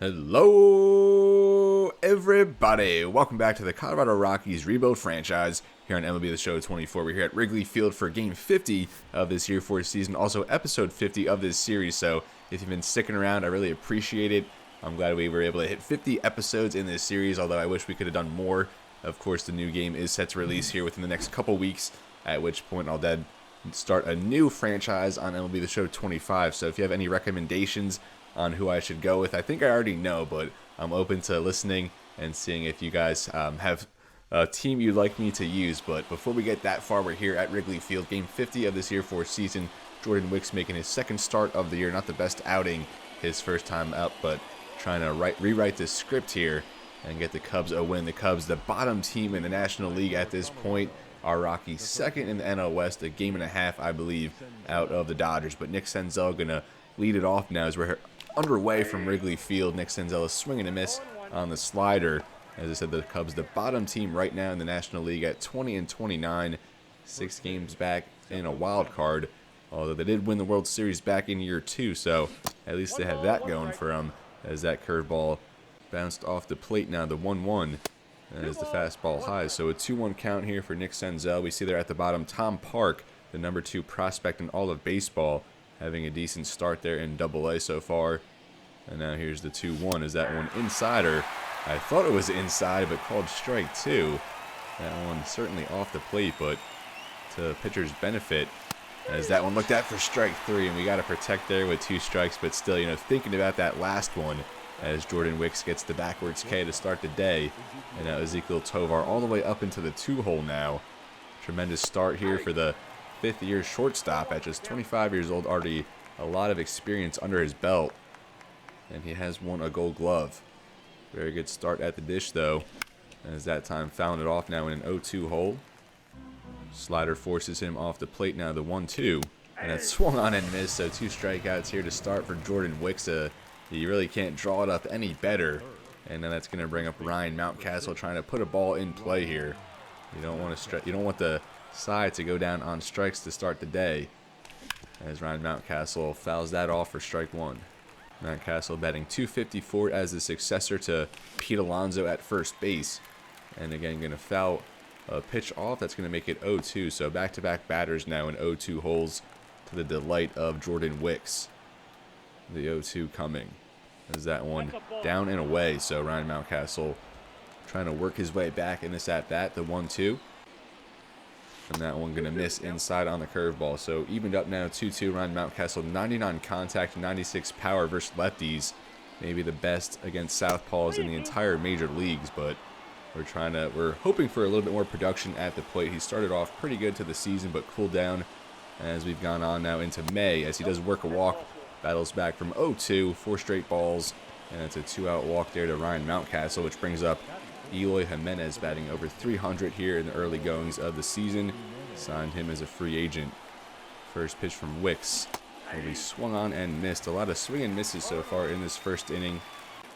Hello, everybody. Welcome back to the Colorado Rockies rebuild franchise here on MLB The Show 24. We're here at Wrigley Field for Game 50 of this year for season, also episode 50 of this series. So if you've been sticking around, I really appreciate it. I'm glad we were able to hit 50 episodes in this series, although I wish we could have done more. Of course, the new game is set to release here within the next couple weeks, at which point I'll then start a new franchise on MLB The Show 25. So if you have any recommendations on who I should go with, I think I already know, but I'm open to listening and seeing if you guys have a team you'd like me to use. But before we get that far, we're here at Wrigley Field, Game 50 of this year for season. Jordan Wicks making his second start of the year, not the best outing his first time out, but trying to rewrite this script here and get the Cubs a win. The Cubs, the bottom team in the National League at this point. Our Rockies second in the NL West, a game and a half, I believe, out of the Dodgers. But Nick Senzel gonna lead it off now as we're underway from Wrigley Field. Nick Senzel is swinging a miss on the slider. As I said, the Cubs, the bottom team right now in the National League at 20-29, 6 games back in a wild card. Although they did win the World Series back in year 2, so at least they have that going for them. As that curveball bounced off the plate now, the 1-1 as the fastball high. So a 2-1 count here for Nick Senzel. We see there at the bottom Tom Park, the number 2 prospect in all of baseball, having a decent start there in Double-A so far. And now here's the 2-1. Is that one insider? I thought it was inside, but called strike 2. That one certainly off the plate, but to pitcher's benefit, as that one looked at for strike 3, and we got to protect there with 2 strikes. But still, thinking about that last one, as Jordan Wicks gets the backwards K to start the day. And now Ezekiel Tovar all the way up into the 2-hole now. Tremendous start here for the 5th-year shortstop at just 25 years old. Already a lot of experience under his belt. And he has won a Gold Glove. Very good start at the dish, though. As that time fouled it off now in an 0-2 hole. Slider forces him off the plate now, the 1-2. And it swung on and missed, so 2 strikeouts here to start for Jordan Wicks. You really can't draw it up any better. And then that's going to bring up Ryan Mountcastle trying to put a ball in play here. You don't want the side to go down on strikes to start the day. As Ryan Mountcastle fouls that off for strike 1. Mountcastle batting .254 as the successor to Pete Alonso at first base. And again, going to foul a pitch off. That's going to make it 0-2. So back-to-back batters now in 0-2 holes to the delight of Jordan Wicks. The 0-2 coming. As that one down and away. So Ryan Mountcastle trying to work his way back in this at-bat. The 1-2. And that one going to miss inside on the curveball. So evened up now 2-2. Ryan Mountcastle, 99 contact, 96 power versus lefties. Maybe the best against southpaws in the entire major leagues. But we're hoping for a little bit more production at the plate. He started off pretty good to the season, but cooled down as we've gone on now into May. As he does work a walk, battles back from 0-2, 4 straight balls. And it's a 2-out walk there to Ryan Mountcastle, which brings up Eloy Jimenez batting over 300 here in the early goings of the season. Signed him as a free agent. First pitch from Wicks will be swung on and missed. A lot of swing and misses so far in this first inning.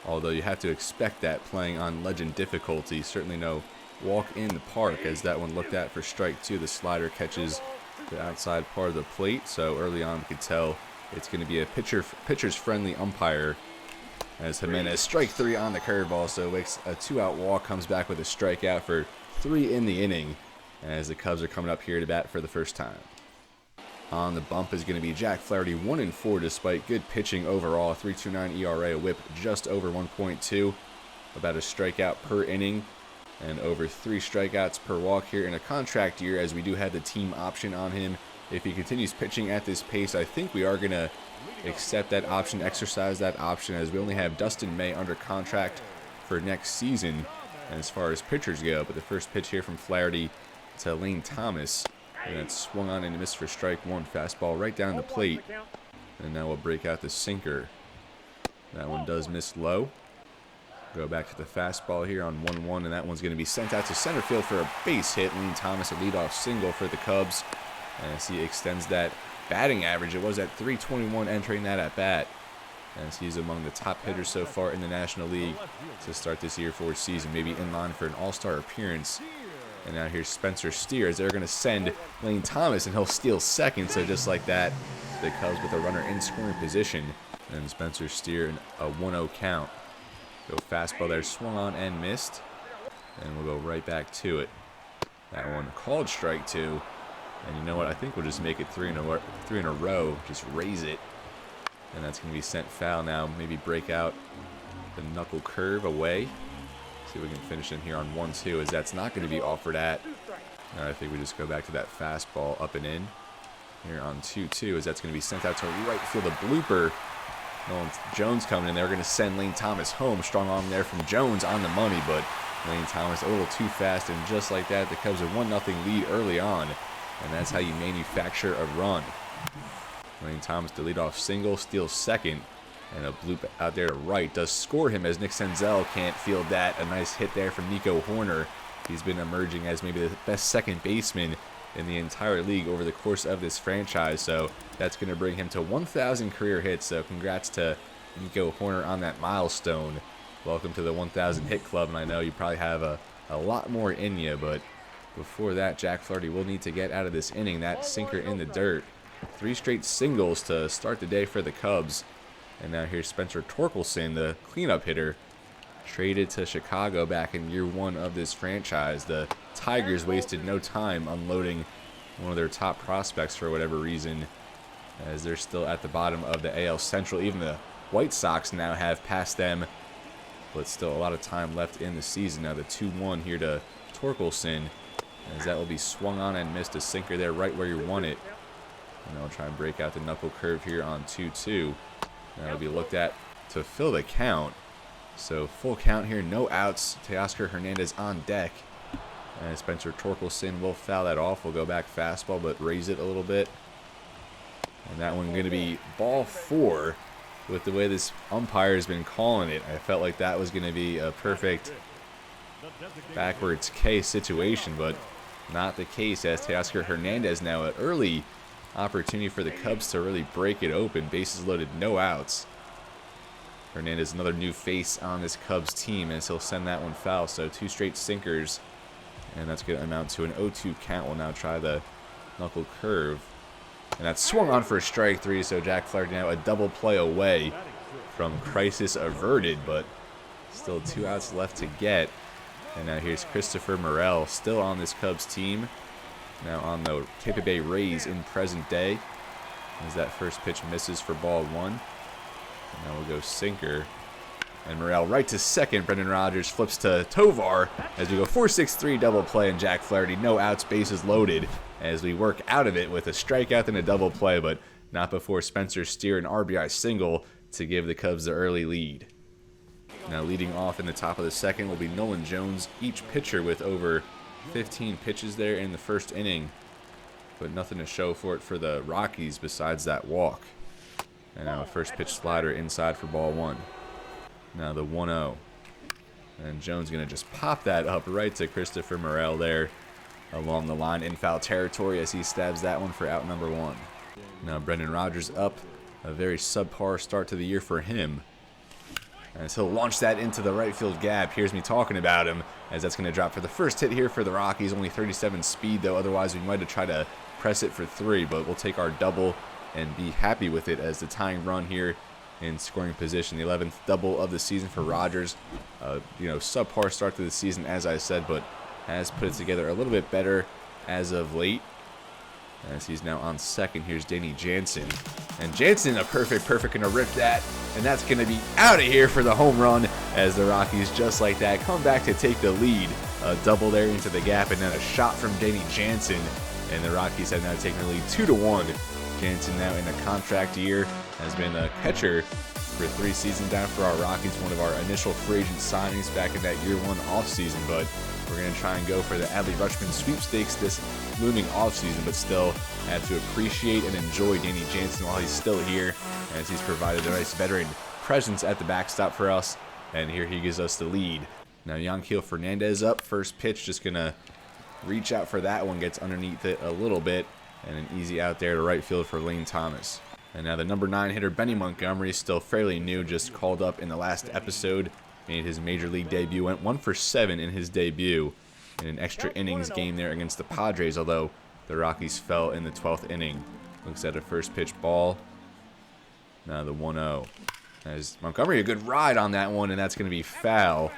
Although you have to expect that playing on legend difficulty. Certainly no walk in the park, as that one looked at for strike 2. The slider catches the outside part of the plate. So early on we could tell it's going to be a pitcher's friendly umpire. As Jimenez, strike 3 on the curveball. So Wicks, a 2-out walk, comes back with a strikeout for 3 in the inning. As the Cubs are coming up here to bat for the first time. On the bump is going to be Jack Flaherty, 1-4 despite good pitching overall. 3.29 ERA, a whip just over 1.2. About a strikeout per inning. And over 3 strikeouts per walk here in a contract year, as we do have the team option on him. If he continues pitching at this pace, I think we are going to accept that option, exercise that option, as we only have Dustin May under contract for next season as far as pitchers go. But the first pitch here from Flaherty to Lane Thomas, and it's swung on and missed for strike 1. Fastball right down the plate, and now we'll break out the sinker. That one does miss low. Go back to the fastball here on 1-1, and that one's going to be sent out to center field for a base hit. Lane Thomas, a leadoff single for the Cubs, as he extends that batting average. It was at .321 entering that at bat, as he's among the top hitters so far in the National League to start this year for season, maybe in line for an all-star appearance. And now here's Spencer Steer, as they're going to send Lane Thomas, and he'll steal second. So just like that, the Cubs with a runner in scoring position, and Spencer Steer a 1-0 count. Go fastball there, swung on and missed. And we'll go right back to it. That one called strike 2. And you know what? I think we'll just make it three in a row. Just raise it. And that's going to be sent foul now. Maybe break out the knuckle curve away. See if we can finish in here on 1-2, as that's not going to be offered at. I think we just go back to that fastball up and in. Here on 2-2, as that's going to be sent out to right field. A blooper. Nolan Jones coming in. They're going to send Lane Thomas home. Strong arm there from Jones on the money, but Lane Thomas a little too fast, and just like that, the Cubs a 1-0 lead early on, and that's how you manufacture a run. Lane Thomas, the leadoff single, steals second, and a bloop out there to right does score him, as Nick Senzel can't field that. A nice hit there from Nico Hoerner. He's been emerging as maybe the best second baseman in the entire league over the course of this franchise, so that's going to bring him to 1,000 career hits. So congrats to Nico Hoerner on that milestone. Welcome to the 1,000 hit club, and I know you probably have a lot more in you, but before that, Jack Flaherty will need to get out of this inning. That sinker in the dirt. 3 straight singles to start the day for the Cubs. And now here's Spencer Torkelson, the cleanup hitter, traded to Chicago back in year 1 of this franchise. The Tigers wasted no time unloading one of their top prospects for whatever reason, as they're still at the bottom of the AL Central. Even the White Sox now have passed them, but still a lot of time left in the season. Now the 2-1 here to Torkelson, as that will be swung on and missed. A sinker there right where you want it. And I'll try and break out the knuckle curve here on 2-2. That'll be looked at to fill the count. So full count here, no outs. Teoscar Hernandez on deck. And Spencer Torkelson will foul that off. We'll go back fastball, but raise it a little bit. And that one going to be ball 4. With the way this umpire has been calling it, I felt like that was going to be a perfect backwards K situation, but not the case, as Teoscar Hernandez now an early opportunity for the Cubs to really break it open. Bases loaded, no outs. Hernandez, another new face on this Cubs team, as he'll send that one foul. So 2 straight sinkers, and that's going to amount to an 0-2 count. We'll now try the knuckle curve. And that's swung on for strike 3, so Jack Flaherty now a double play away from crisis averted, but still 2 outs left to get. And now here's Christopher Morel, still on this Cubs team, now on the Tampa Bay Rays in present day, as that first pitch misses for ball 1. And now we'll go sinker. And Morel right to second. Brendan Rodgers flips to Tovar as we go 4-6-3 double play, and Jack Flaherty, no outs, bases loaded, as we work out of it with a strikeout and a double play, but not before Spencer Steer an RBI single to give the Cubs the early lead. Now leading off in the top of the second will be Nolan Jones, each pitcher with over 15 pitches there in the first inning, but nothing to show for it for the Rockies besides that walk. And now a first pitch slider inside for ball 1. Now the 1-0. And Jones going to just pop that up right to Christopher Morel there along the line in foul territory, as he stabs that one for out number 1. Now Brendan Rodgers up. A very subpar start to the year for him, as he'll launch that into the right field gap. Here's me talking about him, as that's going to drop for the first hit here for the Rockies. Only 37 speed, though. Otherwise, we might have tried to press it for 3, but we'll take our double and be happy with it, as the tying run here in scoring position. The 11th double of the season for Rodgers. Subpar start to the season, as I said, but has put it together a little bit better as of late, as he's now on second. Here's Danny Jansen. And Jansen, a perfect, gonna rip that. And that's gonna be out of here for the home run, as the Rockies, just like that, come back to take the lead. A double there into the gap, and then a shot from Danny Jansen. And the Rockies have now taken the lead 2-1. Jansen, now in a contract year, has been a catcher for 3 seasons down for our Rockies. One of our initial free agent signings back in that year 1 offseason, but we're going to try and go for the Adley Rutschman sweepstakes this looming offseason, but still have to appreciate and enjoy Danny Jansen while he's still here, as he's provided a nice veteran presence at the backstop for us, and here he gives us the lead. Now Yanquiel Fernandez up, first pitch, just going to reach out for that one, gets underneath it a little bit, and an easy out there to right field for Lane Thomas. And now the number 9 hitter, Benny Montgomery, still fairly new, just called up in the last episode. Made his major league debut, went 1 for 7 in his debut in an extra innings game there against the Padres, although the Rockies fell in the 12th inning. Looks at a first pitch ball. Now the 1-0. As Montgomery, a good ride on that one, and that's going to be foul,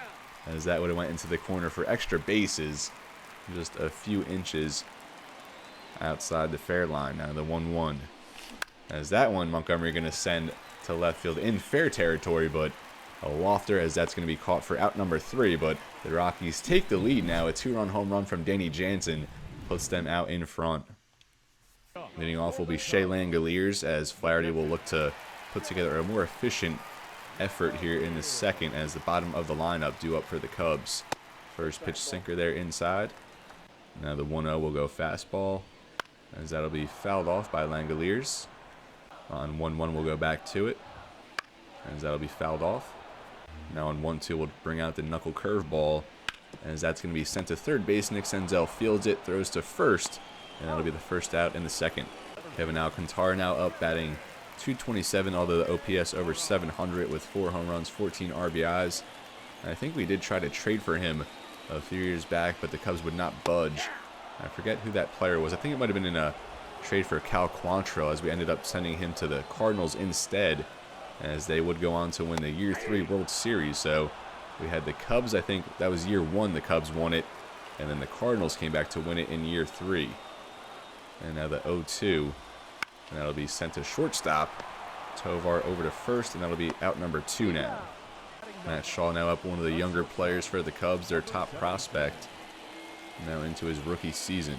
as that would have went into the corner for extra bases, just a few inches outside the fair line. Now the 1-1. As that one, Montgomery going to send to left field in fair territory, but a lofter, as that's going to be caught for out number 3. But the Rockies take the lead now. A 2-run home run from Danny Jansen puts them out in front. Leading off will be Shea Langoliers, as Flaherty will look to put together a more efficient effort here in the second, as the bottom of the lineup due up for the Cubs. First pitch sinker there inside. Now the 1-0 will go fastball, as that'll be fouled off by Langoliers. On 1-1 we'll go back to it, as that'll be fouled off. Now on 1-2 we'll bring out the knuckle curveball, as that's going to be sent to third base. Nick Senzel fields it, throws to first, and that'll be the first out in the second. Kevin Alcantara now up, batting .227, although the OPS over 700 with 4 home runs, 14 RBIs. And I think we did try to trade for him a few years back, but the Cubs would not budge. I forget who that player was. I think it might have been in a trade for Cal Quantrill, as we ended up sending him to the Cardinals instead, as they would go on to win the Year 3 World Series. So we had the Cubs, I think that was Year 1 the Cubs won it, and then the Cardinals came back to win it in Year 3. And now the 0-2, and that'll be sent to shortstop. Tovar over to first, and that'll be out number 2 now. Matt Shaw now up, one of the younger players for the Cubs, their top prospect, now into his rookie season.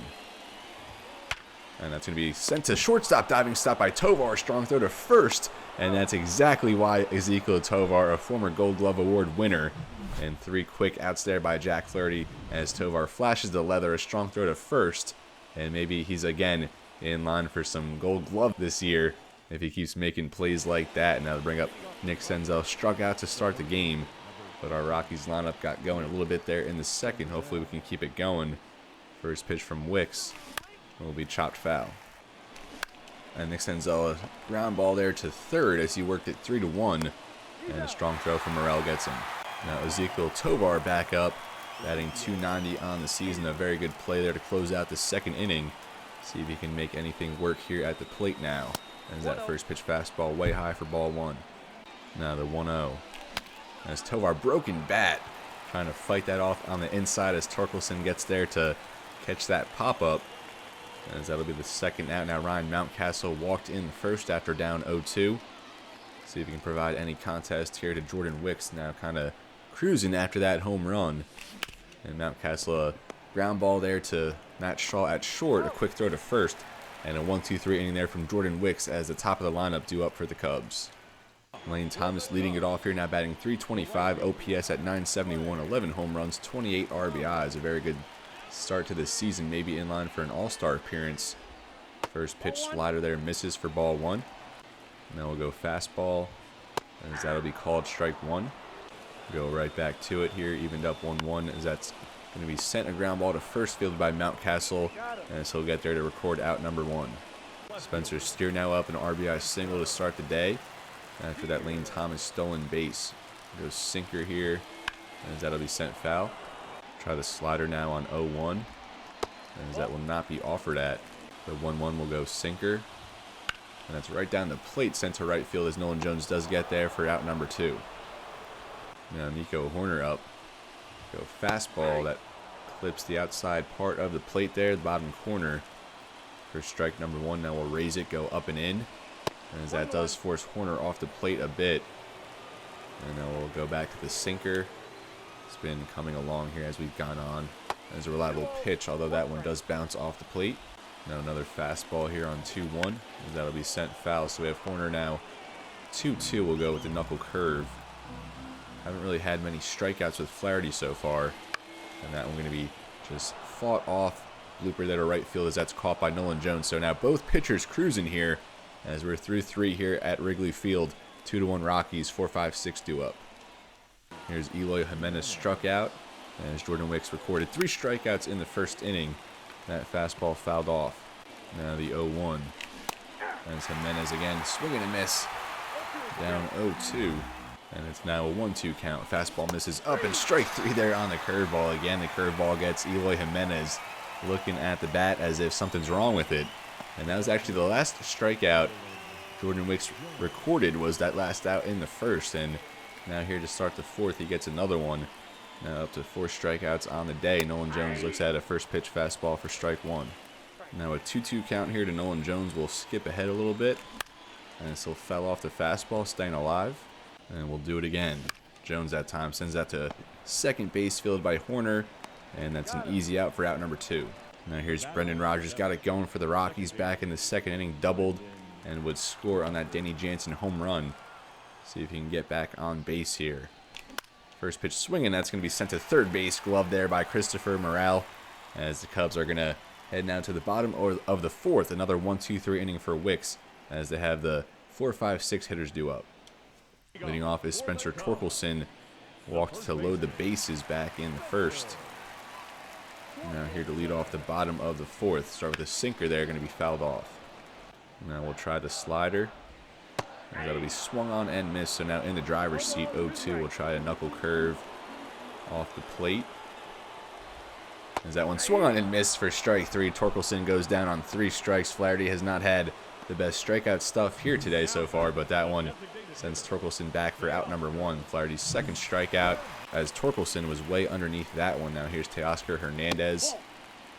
And that's going to be sent to shortstop, diving stop by Tovar, strong throw to first, and that's exactly why Ezequiel Tovar, a former Gold Glove Award winner, and 3 quick outs there by Jack Flaherty, as Tovar flashes the leather, a strong throw to first, and maybe he's again in line for some Gold Glove this year if he keeps making plays like that. Now to bring up Nick Senzel, struck out to start the game, but our Rockies lineup got going a little bit there in the second. Hopefully we can keep it going. First pitch from Wicks will be chopped foul. And Nick Senzel, a ground ball there to third as he worked it 3-1, and a strong throw from Morel gets him. Now Ezequiel Tovar back up, batting .290 on the season. A very good play there to close out the second inning. See if he can make anything work here at the plate now. As that first pitch fastball way high for ball 1. Now the 1-0. As Tovar, broken bat, trying to fight that off on the inside as Torkelson gets there to catch that pop-up. As that'll be the second out. Now Ryan Mountcastle walked in first after down 0-2. See if he can provide any contest here to Jordan Wicks, now kind of cruising after that home run. And Mountcastle, a ground ball there to Matt Shaw at short, a quick throw to first, and a 1-2-3 inning there from Jordan Wicks as the top of the lineup due up for the Cubs. Lane Thomas leading it off here, now batting .325, OPS at .971, 11 home runs, 28 RBIs. A very good start to this season, maybe in line for an all-star appearance. First pitch slider there misses for ball 1. Now we'll go fastball, as that'll be called strike 1. Go right back to it here, evened up 1-1, as that's going to be sent a ground ball to first, fielded by Mountcastle, and so he'll get there to record out number 1. Spencer Steer now up, an RBI single to start the day after that Lane Thomas stolen base. Goes sinker here, as that'll be sent foul. Try the slider now on 0-1, as that will not be offered at. The 1-1 will go sinker, and that's right down the plate, sent to right field as Nolan Jones does get there for out number 2. Now Nico Horner up. Go fastball that clips the outside part of the plate there, the bottom corner, for strike number 1. Now we'll raise it, go up and in, as that does force Horner off the plate a bit. And then we'll go back to the sinker. It's been coming along here as we've gone on. As a reliable pitch, although that one does bounce off the plate. Now another fastball here on 2-1, as that'll be sent foul. So we have Horner now 2-2. We'll go with the knuckle curve. Haven't really had many strikeouts with Flaherty so far, and that one going to be just fought off. Blooper there to right field as that's caught by Nolan Jones. So now both pitchers cruising here as we're through 3 here at Wrigley Field. 2-1 Rockies, 4-5-6 due up. Here's Eloy Jimenez struck out, as Jordan Wicks recorded 3 strikeouts in the first inning. That fastball fouled off. Now the 0-1. As Jimenez again swinging and miss. Down 0-2. And it's now a 1-2 count. Fastball misses up, and strike 3 there on the curveball. Again, the curveball gets Eloy Jimenez looking at the bat as if something's wrong with it. And that was actually the last strikeout Jordan Wicks recorded was that last out in the first, and now here to start the fourth, he gets another one. Now up to 4 strikeouts on the day. Nolan Jones looks at a first pitch fastball for strike 1. Now a 2-2 count here to Nolan Jones. Will skip ahead a little bit, and still fell off the fastball, staying alive, and we'll do it again. Jones that time sends that to second base, fielded by Horner, and that's an easy out for out number 2. Now here's Brendan Rodgers, got it going for the Rockies back in the second inning, doubled, and would score on that Danny Jansen home run. See if he can get back on base here. First pitch swinging, that's going to be sent to third base, glove there by Christopher Morel, as the Cubs are going to head now to the bottom of the fourth. Another 1-2-3 inning for Wicks, as they have the 4, 5, 6 hitters due up. Leading off is Spencer Torkelson, walked to load the bases back in the first. Now here to lead off the bottom of the fourth. Start with a sinker there, going to be fouled off. Now we'll try the slider. And that'll be swung on and missed. So now in the driver's seat, 0-2. We'll try a knuckle curve off the plate. As that one swung on and missed for strike 3. Torkelson goes down on 3 strikes. Flaherty has not had the best strikeout stuff here today so far, but that one sends Torkelson back for out number 1. Flaherty's second strikeout, as Torkelson was way underneath that one. Now here's Teoscar Hernandez.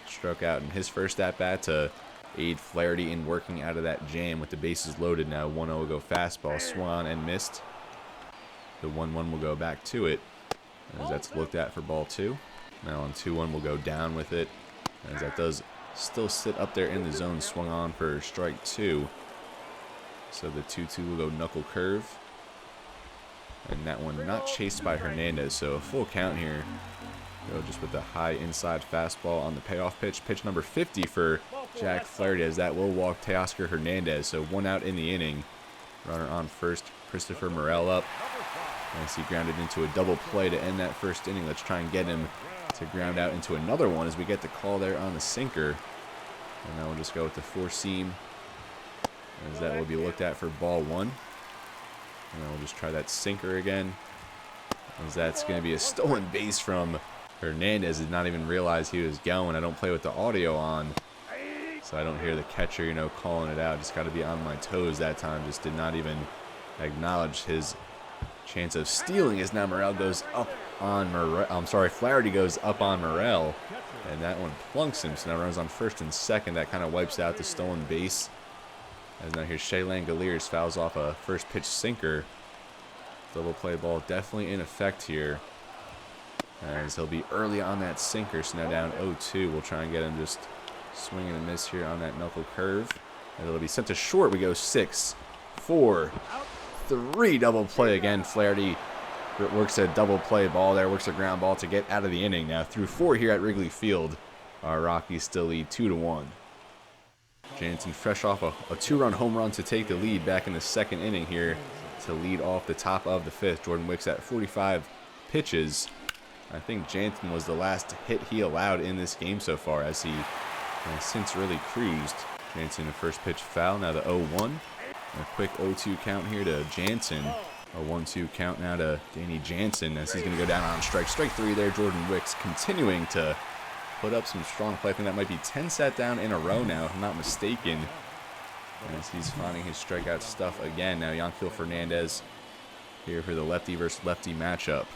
Struck out in his first at-bat to aid Flaherty in working out of that jam with the bases loaded. Now 1-0 will go fastball, swung on and missed. The 1-1 will go back to it, as that's looked at for ball 2. Now on 2-1 we'll go down with it, as that does still sit up there in the zone, swung on for strike 2. So the 2-2 will go knuckle curve, and that one not chased by Hernandez, so a full count here. Go just with the high inside fastball on the payoff pitch. Pitch number 50 for Jack Flaherty, as that will walk Teoscar Hernandez. So 1 out in the inning. Runner on first, Christopher Morel up, as he grounded into a double play to end that first inning. Let's try and get him to ground out into another one as we get the call there on the sinker. And now we'll just go with the 4-seam, as that will be looked at for ball 1. And then we'll just try that sinker again, as that's going to be a stolen base from Hernandez. Did not even realize he was going. I don't play with the audio on, so I don't hear the catcher, calling it out. Just got to be on my toes that time. Just did not even acknowledge his chance of stealing, as now Morel goes up on Flaherty goes up on Morel, and that one plunks him. So now runs on first and second. That kind of wipes out the stolen base. As now here's Shea Langoliers, fouls off a first pitch sinker. Double play ball definitely in effect here, as he'll be early on that sinker. So now down 0-2. We'll try and get him just swinging and miss here on that knuckle curve, and it'll be sent to short. We go 6, 4, 3. Double play again. Flaherty works a double play ball there, works a ground ball to get out of the inning. Now through 4 here at Wrigley Field, our Rockies still lead 2-1. Jansen fresh off a 2-run home run to take the lead back in the second inning here to lead off the top of the 5th. Jordan Wicks at 45 pitches. I think Jansen was the last hit he allowed in this game so far, as he has since really cruised. Jansen, the first pitch foul, now the 0-1. A quick 0-2 count here to Jansen. A 1-2 count now to Danny Jansen, as he's going to go down on strike 3 there. Jordan Wicks continuing to put up some strong play. I think that might be 10 sat down in a row now, if I'm not mistaken, as he's finding his strikeout stuff again. Now Yanquiel Fernandez here for the lefty versus lefty matchup.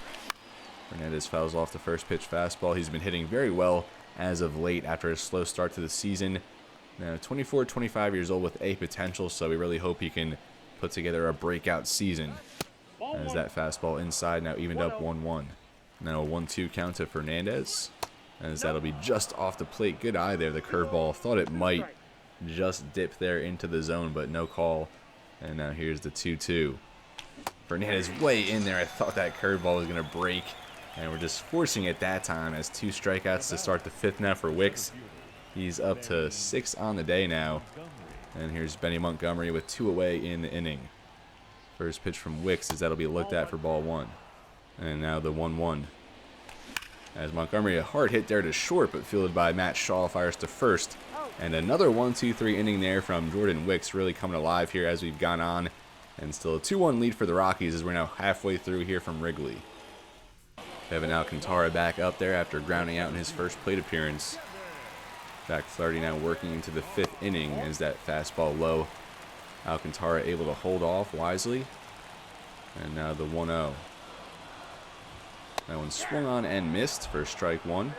Fernandez fouls off the first pitch fastball. He's been hitting very well as of late after a slow start to the season. Now 24, 25 years old with a potential, so we really hope he can put together a breakout season. As that fastball inside, now evened up 1-1. Now a 1-2 count to Fernandez, as that'll be just off the plate. Good eye there, the curveball. Thought it might just dip there into the zone, but no call. And now here's the 2-2. Fernandez way in there. I thought that curveball was going to break, and we're just forcing it that time, as 2 strikeouts to start the 5th now for Wicks. He's up to 6 on the day now. And here's Benny Montgomery with 2 away in the inning. First pitch from Wicks, as that'll be looked at for ball 1. And now the 1-1. As Montgomery, a hard hit there to short, but fielded by Matt Shaw, fires to first. And another 1-2-3 inning there from Jordan Wicks, really coming alive here as we've gone on. And still a 2-1 lead for the Rockies, as we're now halfway through here from Wrigley. Kevin Alcantara back up there after grounding out in his first plate appearance. Jack Flaherty now working into the 5th inning, as that fastball low Alcantara able to hold off wisely. And now the 1-0. That one swung on and missed for strike one.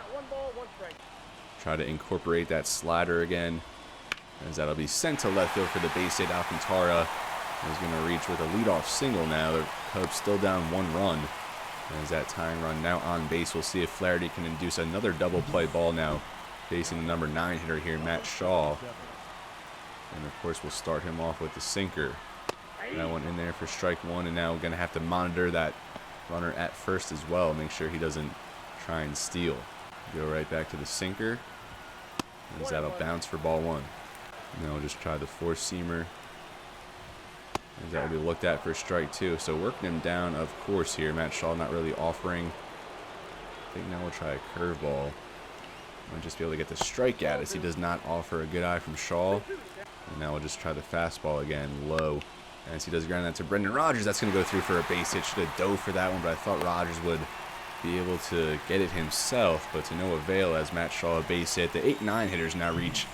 Try to incorporate that slider again, as that'll be sent to left field for the base hit. Alcantara is going to reach with a leadoff single now. The Cubs still down 1 run. As that tying run now on base, we'll see if Flaherty can induce another double play ball now, facing the number 9 hitter here, Matt Shaw. And of course, we'll start him off with the sinker. That one in there for strike one, and now we're going to have to monitor that runner at first as well. Make sure he doesn't try and steal. Go right back to the sinker, as that'll bounce for ball one. Now we'll just try the four-seamer, as that will be looked at for strike two. So working him down, of course, here. Matt Shaw not really offering. I think now we'll try a curveball. We'll just be able to get the strikeout, as he does not offer a good eye from Shaw. And now we'll just try the fastball again, low. As he does ground that to Brendan Rodgers, that's going to go through for a base hit. Should have dove for that one, but I thought Rodgers would be able to get it himself, but to no avail, as Matt Shaw a base hit. The 8-9 hitters now reach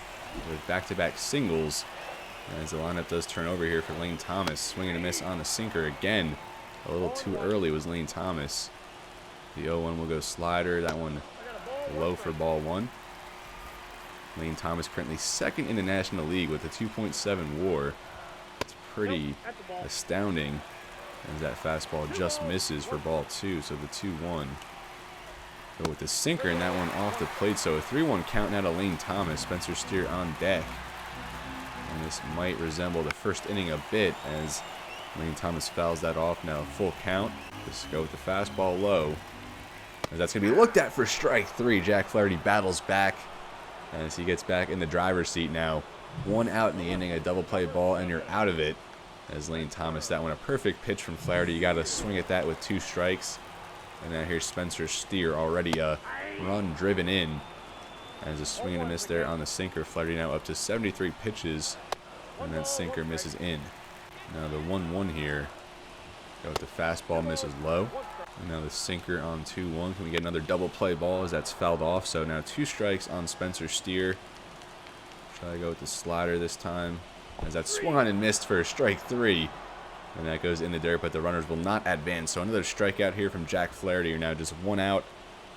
with back-to-back singles, as the lineup does turn over here for Lane Thomas. Swinging a miss on the sinker again. A little too early was Lane Thomas. The 0-1 will go slider. That one low for ball one. Lane Thomas currently second in the National League with a 2.7 WAR. It's pretty astounding, as that fastball just misses for ball two. So the 2-1. Go with the sinker, and that one off the plate. So a 3-1 count now to Lane Thomas. Spencer Steer on deck. And this might resemble the first inning a bit, as Lane Thomas fouls that off. Now full count. Just go with the fastball low, as that's going to be looked at for strike three. Jack Flaherty battles back as he gets back in the driver's seat now. 1 out in the inning, a double play ball, and you're out of it. As Lane Thomas, that one a perfect pitch from Flaherty. You got to swing at that with 2 strikes. And now here's Spencer Steer, already a run driven in. As a swing and a miss there on the sinker. Flaherty now up to 73 pitches, and that sinker misses in. Now the 1-1 here. Go with the fastball, misses low. And now the sinker on 2-1. Can we get another double play ball, as that's fouled off? So now 2 strikes on Spencer Steer. Try to go with the slider this time, as that swung on and missed for strike 3. And that goes in the dirt, but the runners will not advance. So another strikeout here from Jack Flaherty. You're now just 1 out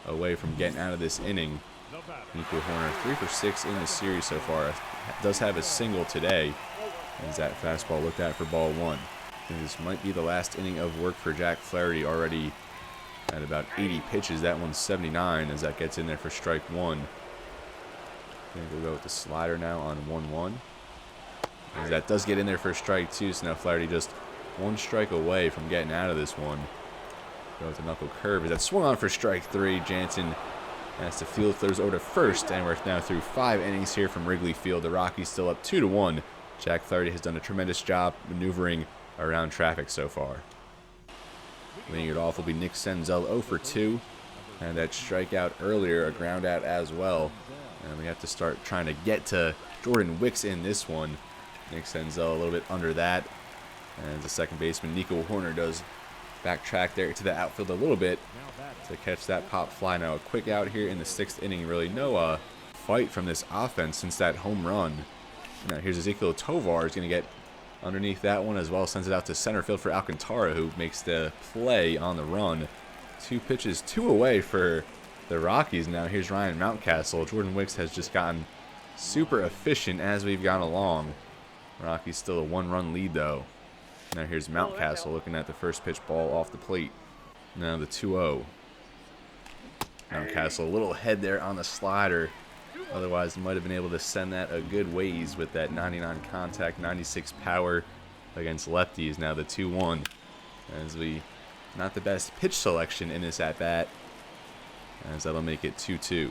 away from getting out of this inning. Nico Hoerner 3 for 6 in the series so far. Does have a single today, as that fastball looked at for ball 1. I think this might be the last inning of work for Jack Flaherty, already at about 80 pitches. That one's 79, as that gets in there for strike 1. I think we'll go with the slider now on 1-1. As that does get in there for strike 2, so now Flaherty just 1 strike away from getting out of this one. Go with the knuckle curve, as that swung on for strike 3. Jansen has to field, throws over to first, and we're now through 5 innings here from Wrigley Field. The Rockies still up 2-1. Jack Flaherty has done a tremendous job maneuvering around traffic so far. Leading it off will be Nick Senzel, 0 for 2. And that strikeout earlier, a ground out as well. And we have to start trying to get to Jordan Wicks in this one. Nick Senzel a little bit under that. And the second baseman, Nico Hoerner, does backtrack there to the outfield a little bit to catch that pop fly. Now a quick out here in the 6th inning. Really no fight from this offense since that home run. Now here's Ezekiel Tovar is going to get underneath that one as well. Sends it out to center field for Alcantara, who makes the play on the run. 2 pitches, 2 away for the Rockies. Now here's Ryan Mountcastle. Jordan Wicks has just gotten super efficient as we've gone along. Rockies still a 1-run lead though. Now here's Mountcastle looking at the first pitch ball off the plate. Now the 2-0. Mountcastle a little ahead there on the slider. Otherwise, might have been able to send that a good ways with that 99 contact, 96 power against lefties. Now the 2-1. As we, not the best pitch selection in this at-bat, as that'll make it 2-2.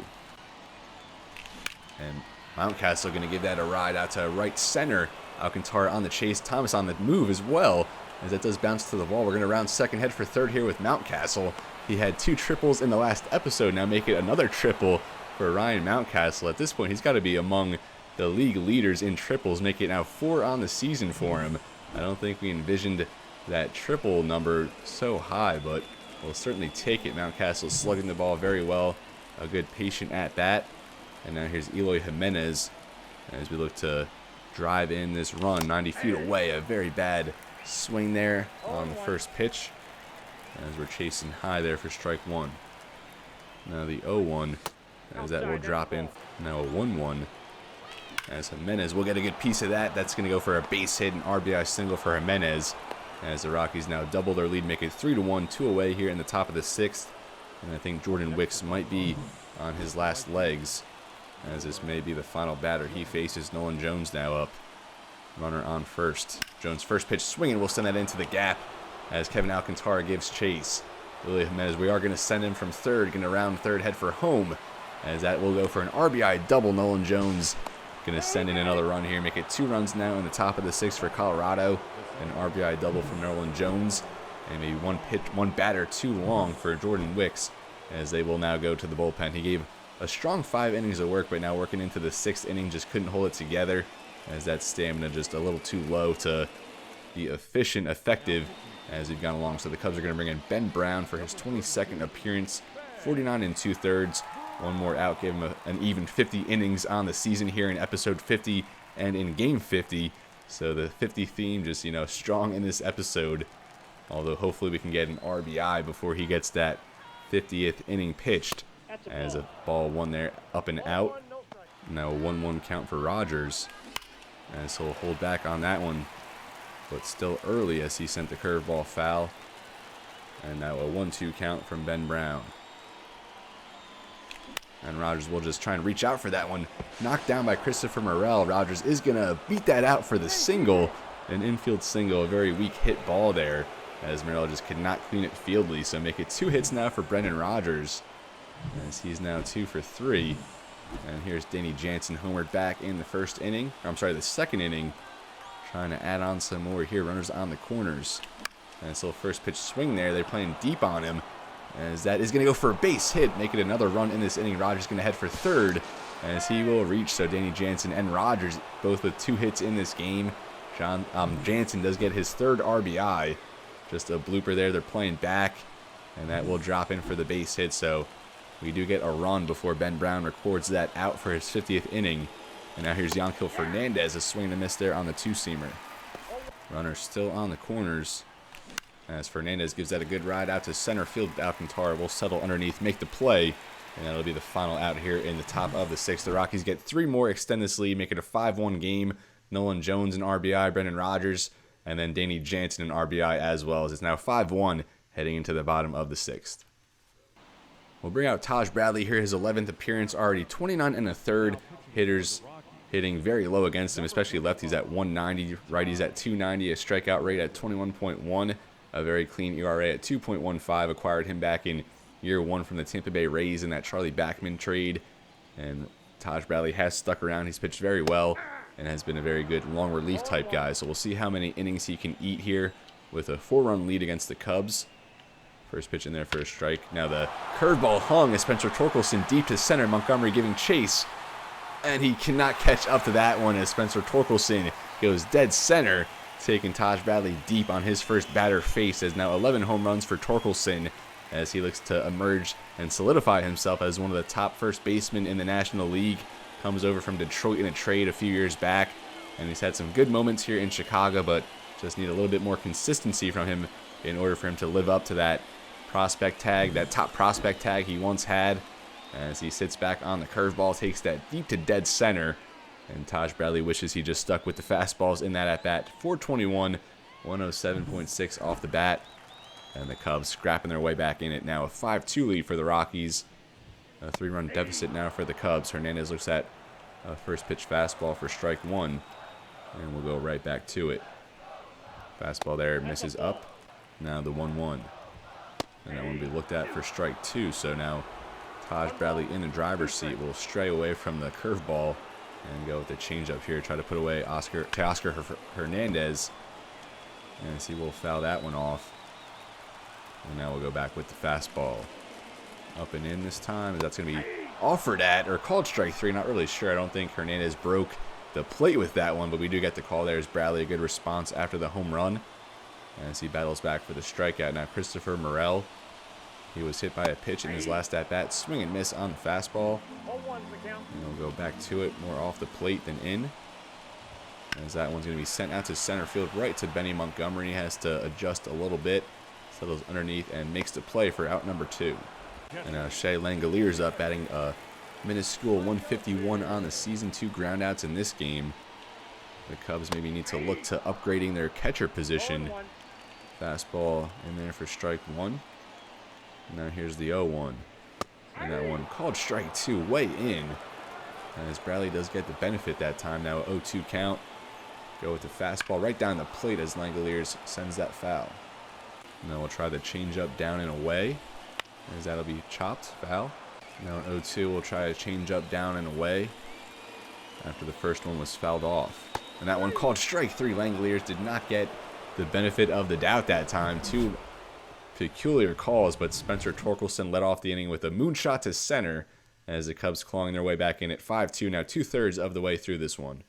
And Mountcastle going to give that a ride out to right center. Alcantara on the chase. Thomas on the move as well, as that does bounce to the wall. We're going to round second, head for third here with Mountcastle. He had 2 triples in the last episode. Now make it another triple for Ryan Mountcastle. At this point, he's got to be among the league leaders in triples, making it now 4 on the season for him. I don't think we envisioned that triple number so high, but we'll certainly take it. Mountcastle slugging the ball very well. A good patient at bat. And now here's Eloy Jimenez as we look to drive in this run 90 feet away. A very bad swing there on the first pitch as we're chasing high there for strike one. Now the 0-1 as that will drop in. Now a 1-1 as Hernandez will get a good piece of that. That's going to go for a base hit and RBI single for Hernandez as the Rockies now double their lead, make it 3-1, 2 away here in the top of the sixth. And I think Jordan Wicks might be on his last legs as this may be the final batter he faces. Nolan Jones now up. Runner on first. Jones' first pitch swinging will send that into the gap as Kevin Alcantara gives chase. Willie Jimenez, we are going to send him from third, going to round third, head for home as that will go for an RBI double. Nolan Jones going to send in another run here, make it 2 runs now in the top of the sixth for Colorado. An RBI double from Nolan Jones and maybe one batter too long for Jordan Wicks as they will now go to the bullpen. He gave a strong 5 innings of work, but now working into the 6th inning, just couldn't hold it together as that stamina just a little too low to be efficient, effective as we've gone along. So the Cubs are going to bring in Ben Brown for his 22nd appearance, 49 2/3. One more out, gave him an even 50 innings on the season here in episode 50 and in game 50. So the 50 theme just, strong in this episode. Although hopefully we can get an RBI before he gets that 50th inning pitched. As a ball 1 there, up and out. Now a 1-1 count for Rogers. As he'll hold back on that one. But still early as he sent the curveball foul. And now a 1-2 count from Ben Brown. And Rogers will just try and reach out for that one. Knocked down by Christopher Morel. Rogers is going to beat that out for the single. An infield single, a very weak hit ball there. As Morel just could not clean it fieldly. So make it 2 hits now for Brendan Rogers. As he's now 2 for 3. And here's Danny Jansen homered back in the the second inning. Trying to add on some more here. Runners on the corners. And so first pitch swing there. They're playing deep on him. As that is going to go for a base hit. Make it another run in this inning. Rogers going to head for third. As he will reach. So Danny Jansen and Rogers both with 2 hits in this game. Jansen does get his 3rd RBI. Just a blooper there. They're playing back. And that will drop in for the base hit. So we do get a run before Ben Brown records that out for his 50th inning. And now here's Yankel Fernandez, a swing and a miss there on the 2-seamer. Runner still on the corners. As Fernandez gives that a good ride out to center field. Alcantara will settle underneath, make the play. And that'll be the final out here in the top of the 6th. The Rockies get 3 more, extend this lead, make it a 5-1 game. Nolan Jones an RBI, Brendan Rogers, and then Danny Jansen an RBI as well. As it's now 5-1 heading into the bottom of the 6th. We'll bring out Taj Bradley here, his 11th appearance already, 29 1/3. Hitters hitting very low against him, especially lefties at 190, righties at 290, a strikeout rate at 21.1, a very clean ERA at 2.15. Acquired him back in year 1 from the Tampa Bay Rays in that Charlie Backman trade. And Taj Bradley has stuck around. He's pitched very well and has been a very good long relief type guy. So we'll see how many innings he can eat here with a 4-run lead against the Cubs. First pitch in there for a strike. Now the curveball hung as Spencer Torkelson deep to center. Montgomery giving chase. And he cannot catch up to that one as Spencer Torkelson goes dead center, taking Taj Bradley deep on his first batter face. As now 11 home runs for Torkelson as he looks to emerge and solidify himself as one of the top first basemen in the National League. Comes over from Detroit in a trade a few years back. And he's had some good moments here in Chicago, but just need a little bit more consistency from him in order for him to live up to that prospect tag, that top prospect tag he once had. As he sits back on the curveball, takes that deep to dead center. And Taj Bradley wishes he just stuck with the fastballs in that at-bat. 421, 107.6 off the bat. And the Cubs scrapping their way back in it now. A 5-2 lead for the Rockies. A 3-run deficit now for the Cubs. Hernandez looks at a first pitch fastball for strike 1. And we'll go right back to it. Fastball there, misses up. Now the 1-1. And that one will be looked at for strike 2. So now Taj Bradley in the driver's seat will stray away from the curveball and go with the changeup here. Try to put away Teoscar Hernandez. And he will foul that one off. And now we'll go back with the fastball. Up and in this time. That's going to be offered at or called strike 3. Not really sure. I don't think Hernandez broke the plate with that one, but we do get the call. There's Bradley, a good response after the home run. As he battles back for the strikeout. Now Christopher Morel. He was hit by a pitch in his last at-bat. Swing and miss on the fastball. And we'll go back to it, more off the plate than in. As that one's going to be sent out to center field, right to Benny Montgomery. He has to adjust a little bit, settles underneath, and makes the play for out number 2. And now Shea Langoliers up, batting a minuscule 151 on the season. 2 groundouts in this game. The Cubs maybe need to look to upgrading their catcher position. Fastball in there for strike 1. Now here's the 0-1. And that one called strike 2 way in. As Bradley does get the benefit that time. Now 0-2 count. Go with the fastball right down the plate as Langoliers sends that foul. Now we'll try the changeup down and away. As that'll be chopped, foul. Now an 0-2, we'll try a changeup down and away after the first one was fouled off. And that one called strike 3. Langoliers did not get the benefit of the doubt that time. 2 peculiar calls, but Spencer Torkelson led off the inning with a moonshot to center as the Cubs clawing their way back in at 5-2. Now 2/3 of the way through this one.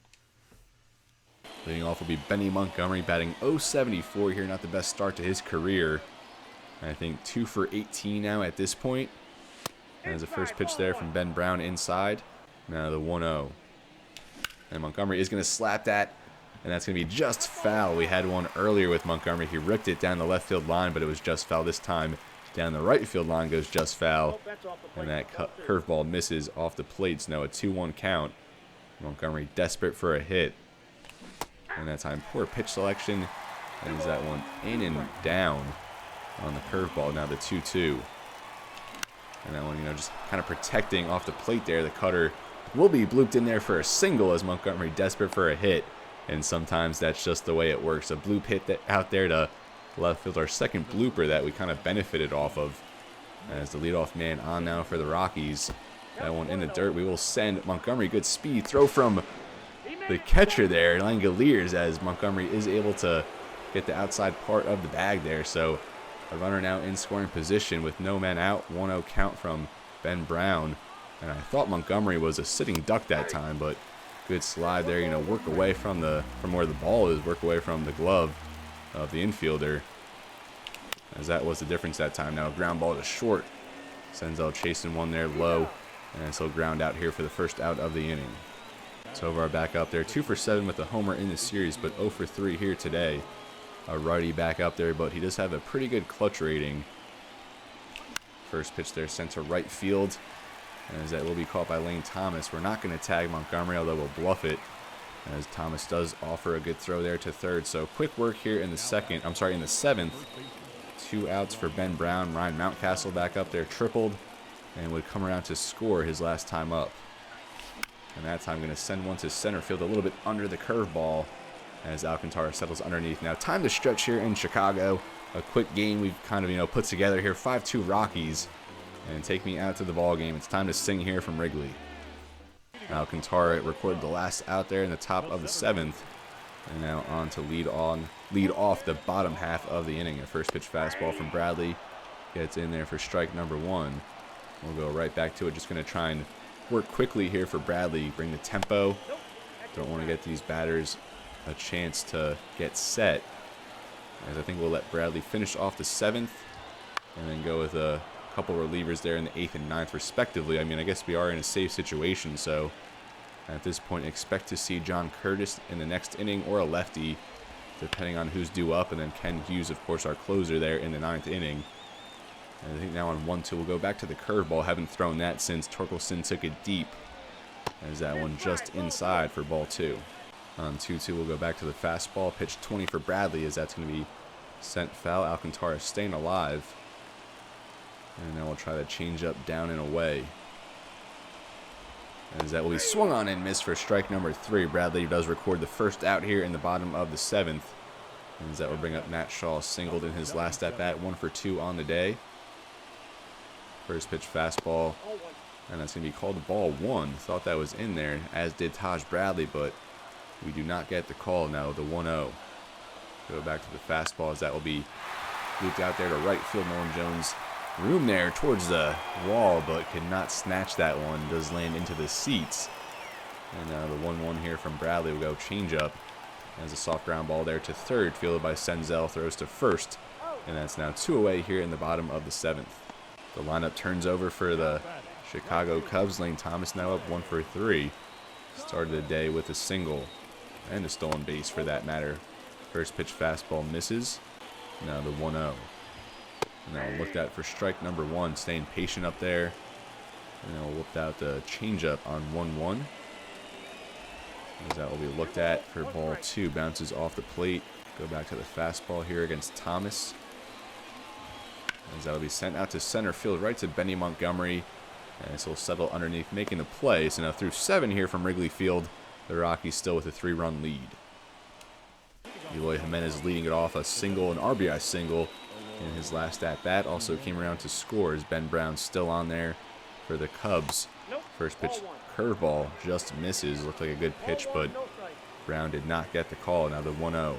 Leading off will be Benny Montgomery, batting .074 here. Not the best start to his career. I think 2 for 18 now at this point. As the first pitch there from Ben Brown inside. Now the 1-0. And Montgomery is going to slap that. And that's going to be just foul. We had one earlier with Montgomery. He ripped it down the left field line, but it was just foul. This time down the right field line goes just foul. And that curveball misses off the plates. Now a 2-1 count. Montgomery desperate for a hit. And that time poor pitch selection. And is that one in and down on the curveball. Now the 2-2. And that one, just kind of protecting off the plate there. The cutter will be blooped in there for a single as Montgomery desperate for a hit. And sometimes that's just the way it works. A bloop hit out there to left field. Our second blooper that we kind of benefited off of. As the leadoff man on now for the Rockies. That one in the dirt. We will send Montgomery. Good speed. Throw from the catcher there, Langoliers, as Montgomery is able to get the outside part of the bag there. So a runner now in scoring position with no men out. 1-0 count from Ben Brown. And I thought Montgomery was a sitting duck that time, but good slide there. Work away from where the ball is, work away from the glove of the infielder. As that was the difference that time. Now a ground ball to short. Senzel chasing one there low, and he'll ground out here for the first out of the inning. Tovar back up there, 2 for 7 with a homer in the series, but 0 for 3 here today. A righty back up there, but he does have a pretty good clutch rating. First pitch there sent to right field, as that will be caught by Lane Thomas. We're not going to tag Montgomery, although we'll bluff it, as Thomas does offer a good throw there to third. So quick work here in the seventh. 2 outs for Ben Brown. Ryan Mountcastle back up there, tripled, and would come around to score his last time up. And that time going to send one to center field a little bit under the curveball as Alcantara settles underneath. Now time to stretch here in Chicago. A quick game we've kind of, put together here. 5-2 Rockies. And take me out to the ball game. It's time to sing here from Wrigley. Alcantara recorded the last out there in the top of the 7th. And now on to lead off the bottom half of the inning. A first pitch fastball from Bradley. Gets in there for strike number 1. We'll go right back to it. Just going to try and work quickly here for Bradley. Bring the tempo. Don't want to get these batters a chance to get set. As I think we'll let Bradley finish off the 7th. And then go with a couple relievers there in the 8th and 9th respectively. I guess we are in a safe situation. So at this point, expect to see John Curtis in the next inning or a lefty, depending on who's due up. And then Ken Hughes, of course, our closer there in the 9th inning. And I think now on 1-2, we'll go back to the curveball. Haven't thrown that since Torkelson took it deep. As that one just inside for ball 2. On 2-2, we'll go back to the fastball. Pitch 20 for Bradley, as that's going to be sent foul. Alcantara staying alive. And now we'll try the changeup down and away. As that will be swung on and missed for strike number 3. Bradley does record the first out here in the bottom of the 7th. As that will bring up Matt Shaw, singled in his last at-bat, 1 for 2 on the day. First pitch fastball, and that's going to be called ball 1. Thought that was in there, as did Taj Bradley, but we do not get the call now, the 1-0. Go back to the fastball, as that will be looped out there to right field. Nolan Jones, room there towards the wall, but could not snatch that one. Does land into the seats. And the 1-1 here from Bradley will go changeup. As a soft ground ball there to third, fielded by Senzel, throws to first. And that's now 2 away here in the bottom of the 7th. The lineup turns over for the Chicago Cubs. Lane Thomas now up 1 for 3. Started the day with a single. and a stolen base for that matter. First pitch fastball misses. Now the 1-0. Now looked at for strike number 1, staying patient up there. And now whooped out the changeup on 1-1. As that will be looked at for ball 2. Bounces off the plate. Go back to the fastball here against Thomas. As that will be sent out to center field, right to Benny Montgomery. And this will settle underneath, making the play. So now through 7 here from Wrigley Field, the Rockies still with a 3-run lead. Eloy Jimenez leading it off, a single, an RBI single in his last at-bat. Also came around to score as Ben Brown still on there for the Cubs. First pitch curveball just misses. Looked like a good pitch, but Brown did not get the call. Now the 1-0.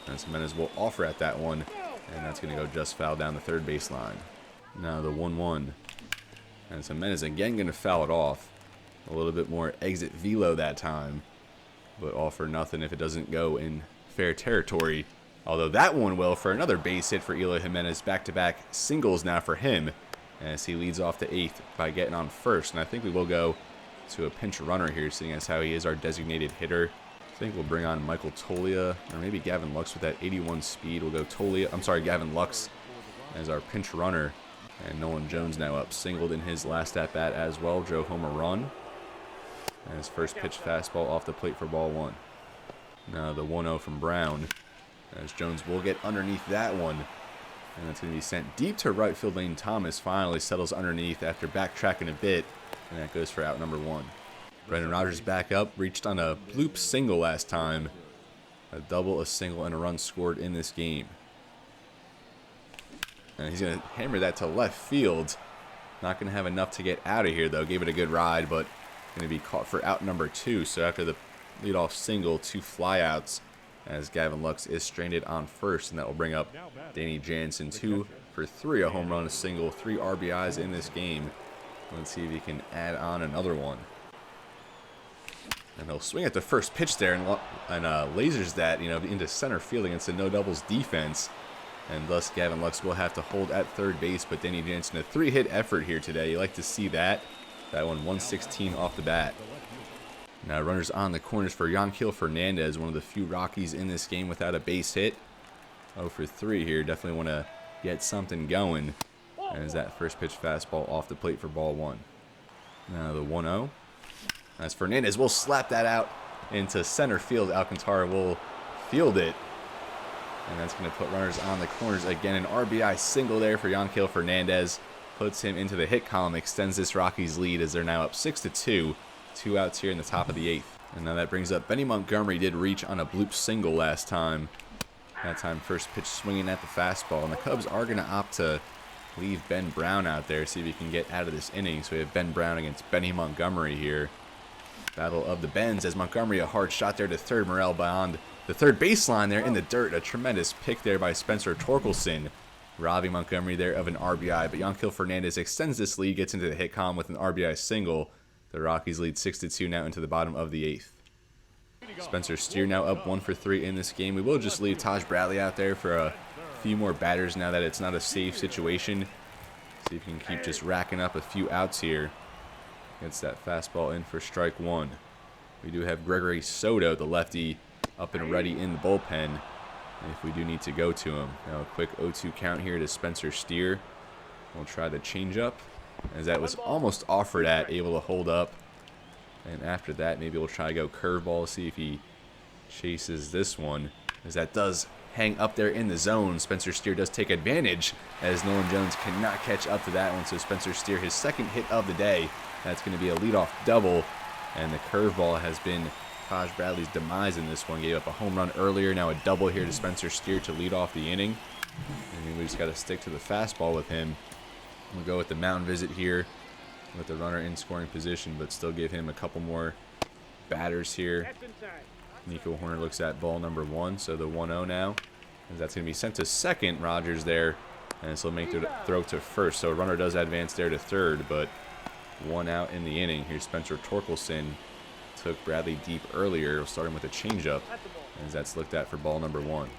And Jimenez will offer at that one, and that's going to go just foul down the third baseline. Now the 1-1. And Jimenez again going to foul it off. A little bit more exit velo that time, but all for nothing if it doesn't go in fair territory. Although that one will for another base hit for Eloy Jimenez. Back-to-back singles now for him as he leads off to 8th by getting on first. And I think we will go to a pinch runner here, seeing as how he is our designated hitter. I think we'll bring on Michael Tolia, or maybe Gavin Lux with that 81 speed. We'll go Gavin Lux as our pinch runner. And Nolan Jones now up, singled in his last at-bat as well, drove home a run. And his first pitch fastball off the plate for ball 1. Now the 1-0 from Brown, as Jones will get underneath that one. And that's going to be sent deep to right field lane. Thomas finally settles underneath after backtracking a bit, and that goes for out number 1. Brendan Rodgers back up, reached on a bloop single last time. A double, a single, and a run scored in this game. And he's going to hammer that to left field. Not going to have enough to get out of here, though. Gave it a good ride, but going to be caught for out number 2. So after the leadoff single, 2 flyouts, as Gavin Lux is stranded on first, and that will bring up Danny Jansen. 2 for 3, a home run, a single, 3 RBIs in this game. Let's see if he can add on another one. And he'll swing at the first pitch there and lasers that, into center field against the no doubles defense. And thus Gavin Lux will have to hold at third base, but Danny Jansen, a 3-hit effort here today. You like to see that. That one 116 off the bat. Now runners on the corners for Teoscar Hernandez, one of the few Rockies in this game without a base hit. 0 for 3 here. Definitely want to get something going. As that first pitch fastball off the plate for ball 1. Now the 1-0. As Fernandez will slap that out into center field. Alcantara will field it. And that's going to put runners on the corners again. An RBI single there for Teoscar Hernandez. Puts him into the hit column, extends this Rockies lead as they're now up 6-2. 2 outs here in the top of the 8th. And now that brings up Benny Montgomery. Did reach on a bloop single last time. That time first pitch swinging at the fastball. And the Cubs are going to opt to leave Ben Brown out there, see if he can get out of this inning. So we have Ben Brown against Benny Montgomery here. Battle of the Bens as Montgomery, a hard shot there to third. Morel beyond the third baseline there in the dirt. A tremendous pick there by Spencer Torkelson, robbing Montgomery there of an RBI. But Teoscar Hernandez extends this lead, gets into the hit column with an RBI single. The Rockies lead 6-2 now into the bottom of the 8th. Spencer Steer now up 1 for 3 in this game. We will just leave Taj Bradley out there for a few more batters now that it's not a safe situation. See if you can keep just racking up a few outs here. Gets that fastball in for strike 1. We do have Gregory Soto, the lefty, up and ready in the bullpen if we do need to go to him. Now a quick 0-2 count here to Spencer Steer. We'll try the changeup, as that was almost offered at, able to hold up. And after that, maybe we'll try to go curveball, see if he chases this one, as that does hang up there in the zone. Spencer Steer does take advantage, as Nolan Jones cannot catch up to that one. So Spencer Steer, his second hit of the day. That's going to be a leadoff double, and the curveball has been Taj Bradley's demise in this one. Gave up a home run earlier, now a double here to Spencer Steer to lead off the inning. And we just got to stick to the fastball with him. We'll go with the mound visit here with the runner in scoring position, but still give him a couple more batters here. Nico Horner looks at ball number 1, so the 1-0 now. And that's going to be sent to second. Rogers there, and this will make the throw to first. So runner does advance there to third, but 1 out in the inning. Here's Spencer Torkelson. Took Bradley deep earlier, starting with a changeup, as that's looked at for ball number 1.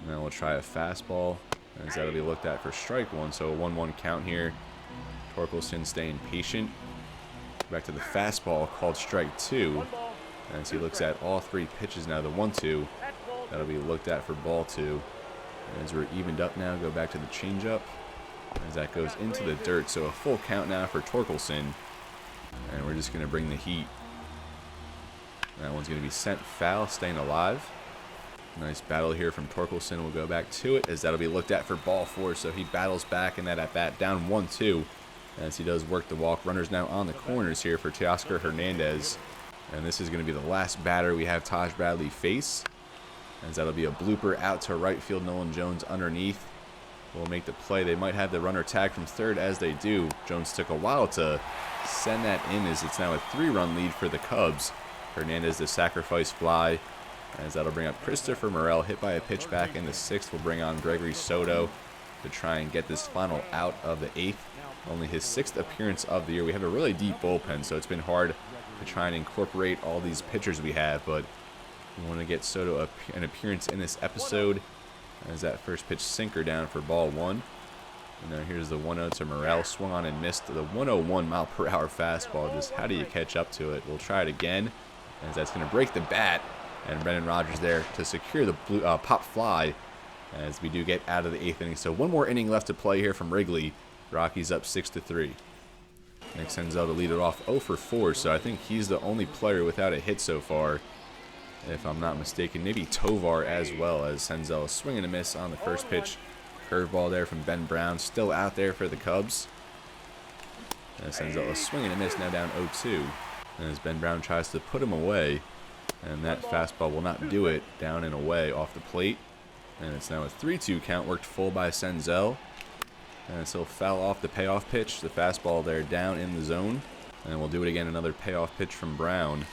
Now we'll try a fastball, as that'll be looked at for strike 1. So a 1-1 count here. Torkelson staying patient. Back to the fastball, called strike 2. As he looks at all 3 pitches now, the 1-2, that'll be looked at for ball 2. As we're evened up now, go back to the changeup. As that goes into the dirt, so a full count now for Torkelson. And we're just going to bring the heat. That one's going to be sent foul, staying alive. Nice battle here from Torkelson. We'll go back to it as that'll be looked at for ball 4. So he battles back in that at bat, down 1-2 as he does work the walk. Runners now on the corners here for Teoscar Hernandez. And this is going to be the last batter we have Taj Bradley face. As that'll be a blooper out to right field. Nolan Jones underneath will make the play. They might have the runner tag from third. As they do, Jones took a while to send that in as it's now a 3-run lead for the Cubs. Hernandez the sacrifice fly, as that'll bring up Christopher Morel. Hit by a pitch back in the 6th. We'll bring on Gregory Soto to try and get this final out of the 8th. Only his 6th appearance of the year. We have a really deep bullpen, so it's been hard to try and incorporate all these pitchers we have, but we want to get Soto an appearance in this episode. As that first pitch sinker down for ball 1. And now here's the 1-0 to Morel. Swung on and missed the 101 mile per hour fastball. Just how do you catch up to it? We'll try it again, as that's going to break the bat. And Brendan Rodgers there to secure the pop fly, as we do get out of the 8th inning. So one more inning left to play here from Wrigley. Rockies up 6-3. Nick Senzel to lead it off 0 for 4. So I think he's the only player without a hit so far, if I'm not mistaken. Maybe Tovar as well, as Senzel is swinging a miss on the first pitch. Curveball there from Ben Brown, still out there for the Cubs. And Senzel is swinging a miss, now down 0-2. And as Ben Brown tries to put him away, and that fastball will not do it, down and away off the plate. And it's now a 3-2 count, worked full by Senzel. And so foul off the payoff pitch, the fastball there down in the zone. And we'll do it again, another payoff pitch from Brown.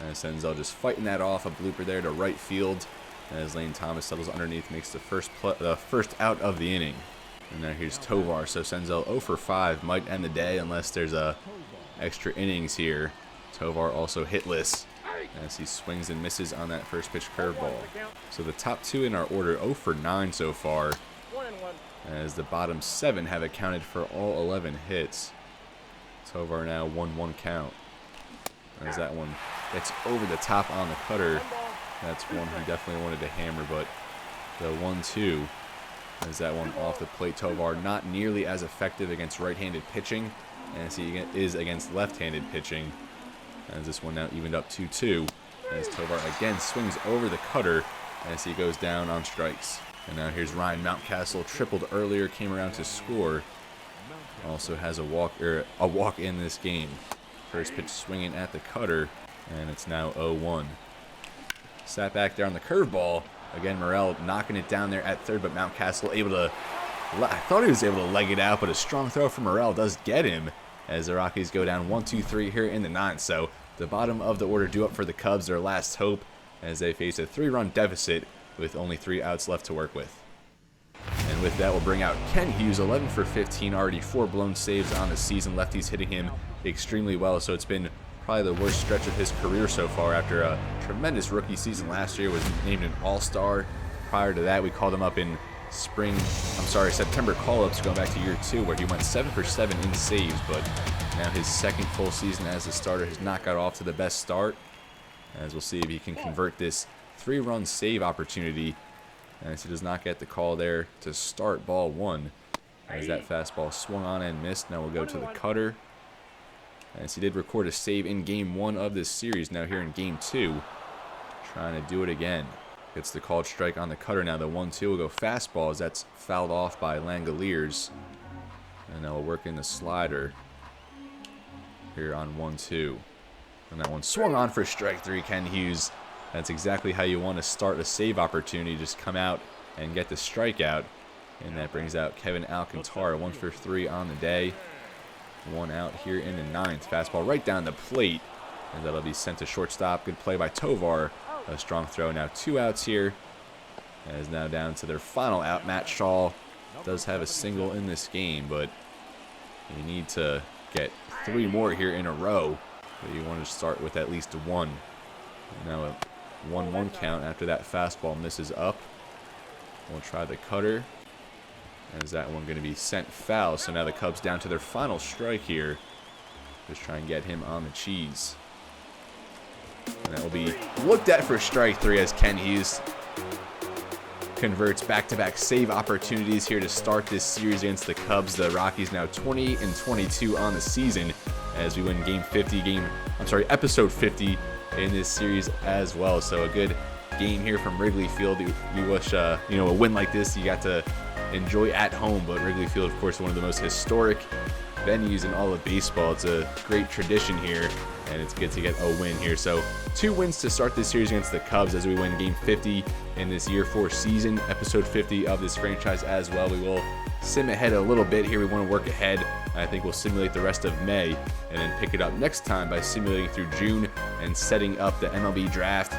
And Senzel just fighting that off, a blooper there to right field. As Lane Thomas settles underneath, makes the first out of the inning. And now here's Tovar. So Senzel 0 for 5 might end the day unless there's extra innings here. Tovar also hitless as he swings and misses on that first pitch curveball. So the top 2 in our order 0 for 9 so far, as the bottom 7 have accounted for all 11 hits. Tovar now 1-1 count. As that one gets over the top on the cutter. That's one he definitely wanted to hammer, but the 1-2, as that one off the plate. Tovar not nearly as effective against right-handed pitching as he is against left-handed pitching. As this one now evened up 2-2, as Tovar again swings over the cutter as he goes down on strikes. And now here's Ryan Mountcastle, tripled earlier, came around to score. Also has a walk in this game. First pitch swinging at the cutter, and it's now 0-1. Sat back there on the curveball. Again, Morel knocking it down there at third, but Mountcastle able to, I thought he was able to leg it out, but a strong throw from Morel does get him, as the Rockies go down 1-2-3 here in the 9th. So the bottom of the order due up for the Cubs, their last hope, as they face a 3-run deficit with only 3 outs left to work with. And with that, we'll bring out Ken Hughes, 11 for 15, already 4 blown saves on the season. Lefties hitting him extremely well, so it's been probably the worst stretch of his career so far. After a tremendous rookie season last year, was named an all-star. Prior to that, we called him up in September call-ups going back to year 2, where he went 7 for 7 in saves, but now his second full season as a starter has not got off to the best start. As we'll see if he can convert this 3-run save opportunity, as he does not get the call there to start ball 1, as that fastball swung on and missed. Now we'll go to the cutter, as he did record a save in game 1 of this series. Now here in game 2, trying to do it again. Gets the called strike on the cutter. Now the 1-2 will go fastball, as that's fouled off by Langoliers. And now we'll work in the slider here on 1-2. And that one swung on for strike 3, Ken Hughes. That's exactly how you want to start a save opportunity. Just come out and get the strikeout. And that brings out Kevin Alcantara, 1 for 3 on the day. 1 out here in the 9th. Fastball right down the plate, and that'll be sent to shortstop. Good play by Tovar. A strong throw. Now 2 outs here. And is now down to their final out. Matt Shaw does have a single in this game, but you need to get 3 more here in a row. But you want to start with at least 1. Now a 1-1 count after that fastball misses up. We'll try the cutter. Is that one going to be sent foul? So now the Cubs down to their final strike here. Just try and get him on the cheese. And that will be looked at for strike 3 as Ken Hughes converts back-to-back save opportunities here to start this series against the Cubs. The Rockies now 20-22 on the season as we win episode 50 in this series as well. So a good game here from Wrigley Field. You wish, a win like this you got to enjoy at home, but Wrigley Field, of course, one of the most historic venues in all of baseball. It's a great tradition here, and it's good to get a win here. So 2 wins to start this series against the Cubs as we win game 50 in this year 4 season, episode 50 of this franchise as well. We will sim ahead a little bit here. We want to work ahead. I think we'll simulate the rest of May and then pick it up next time by simulating through June and setting up the MLB draft,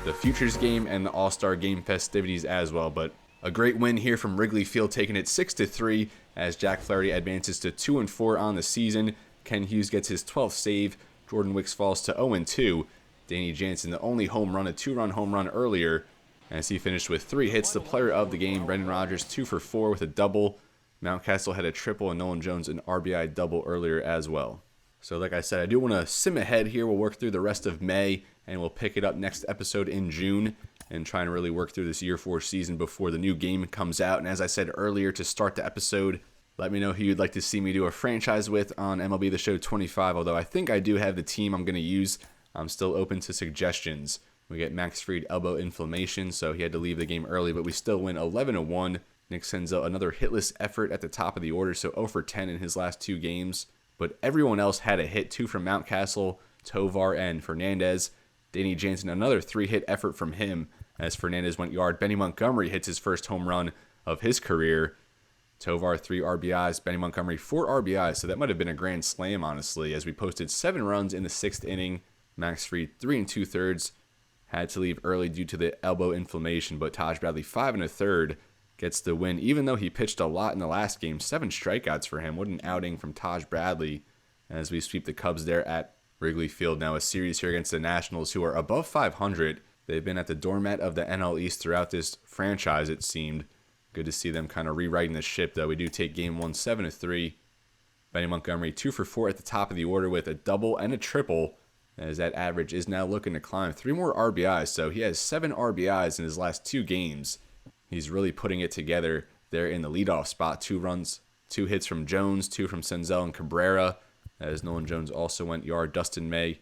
the Futures game, and the All-Star game festivities as well. But a great win here from Wrigley Field, taking it 6-3 as Jack Flaherty advances to 2-4 on the season. Ken Hughes gets his 12th save. Jordan Wicks falls to 0-2. Danny Jansen, the only home run, a 2-run home run earlier, as he finished with 3 hits. The player of the game, Brendan Rodgers, 2 for 4 with a double. Mountcastle had a triple, and Nolan Jones an RBI double earlier as well. So like I said, I do want to sim ahead here. We'll work through the rest of May, and we'll pick it up next episode in June and try and really work through this year 4 season before the new game comes out. And as I said earlier, to start the episode, let me know who you'd like to see me do a franchise with on MLB The Show 25, although I think I do have the team I'm going to use. I'm still open to suggestions. We get Max Fried elbow inflammation, so he had to leave the game early, but we still win 11-1. Nick Senzel, another hitless effort at the top of the order, so 0 for 10 in his last 2 games. But everyone else had a hit, 2 from Mountcastle, Tovar, and Fernandez. Danny Jansen, another 3-hit effort from him as Fernandez went yard. Benny Montgomery hits his first home run of his career. Tovar, 3 RBIs. Benny Montgomery, 4 RBIs, so that might have been a grand slam, honestly, as we posted 7 runs in the 6th inning. Max Fried, 3 2/3, had to leave early due to the elbow inflammation, but Taj Bradley, 5 1/3, gets the win, even though he pitched a lot in the last game. 7 strikeouts for him. What an outing from Taj Bradley as we sweep the Cubs there at Wrigley Field. Now a series here against the Nationals, who are above 500. They've been at the doormat of the NL East throughout this franchise, it seemed. Good to see them kind of rewriting the ship, though. We do take game 1 7-3. Benny Montgomery, 2 for 4 at the top of the order with a double and a triple, as that average is now looking to climb. 3 more RBIs, so he has 7 RBIs in his last 2 games. He's really putting it together there in the leadoff spot. 2 runs, 2 hits from Jones, 2 from Senzel and Cabrera, as Nolan Jones also went yard. Dustin May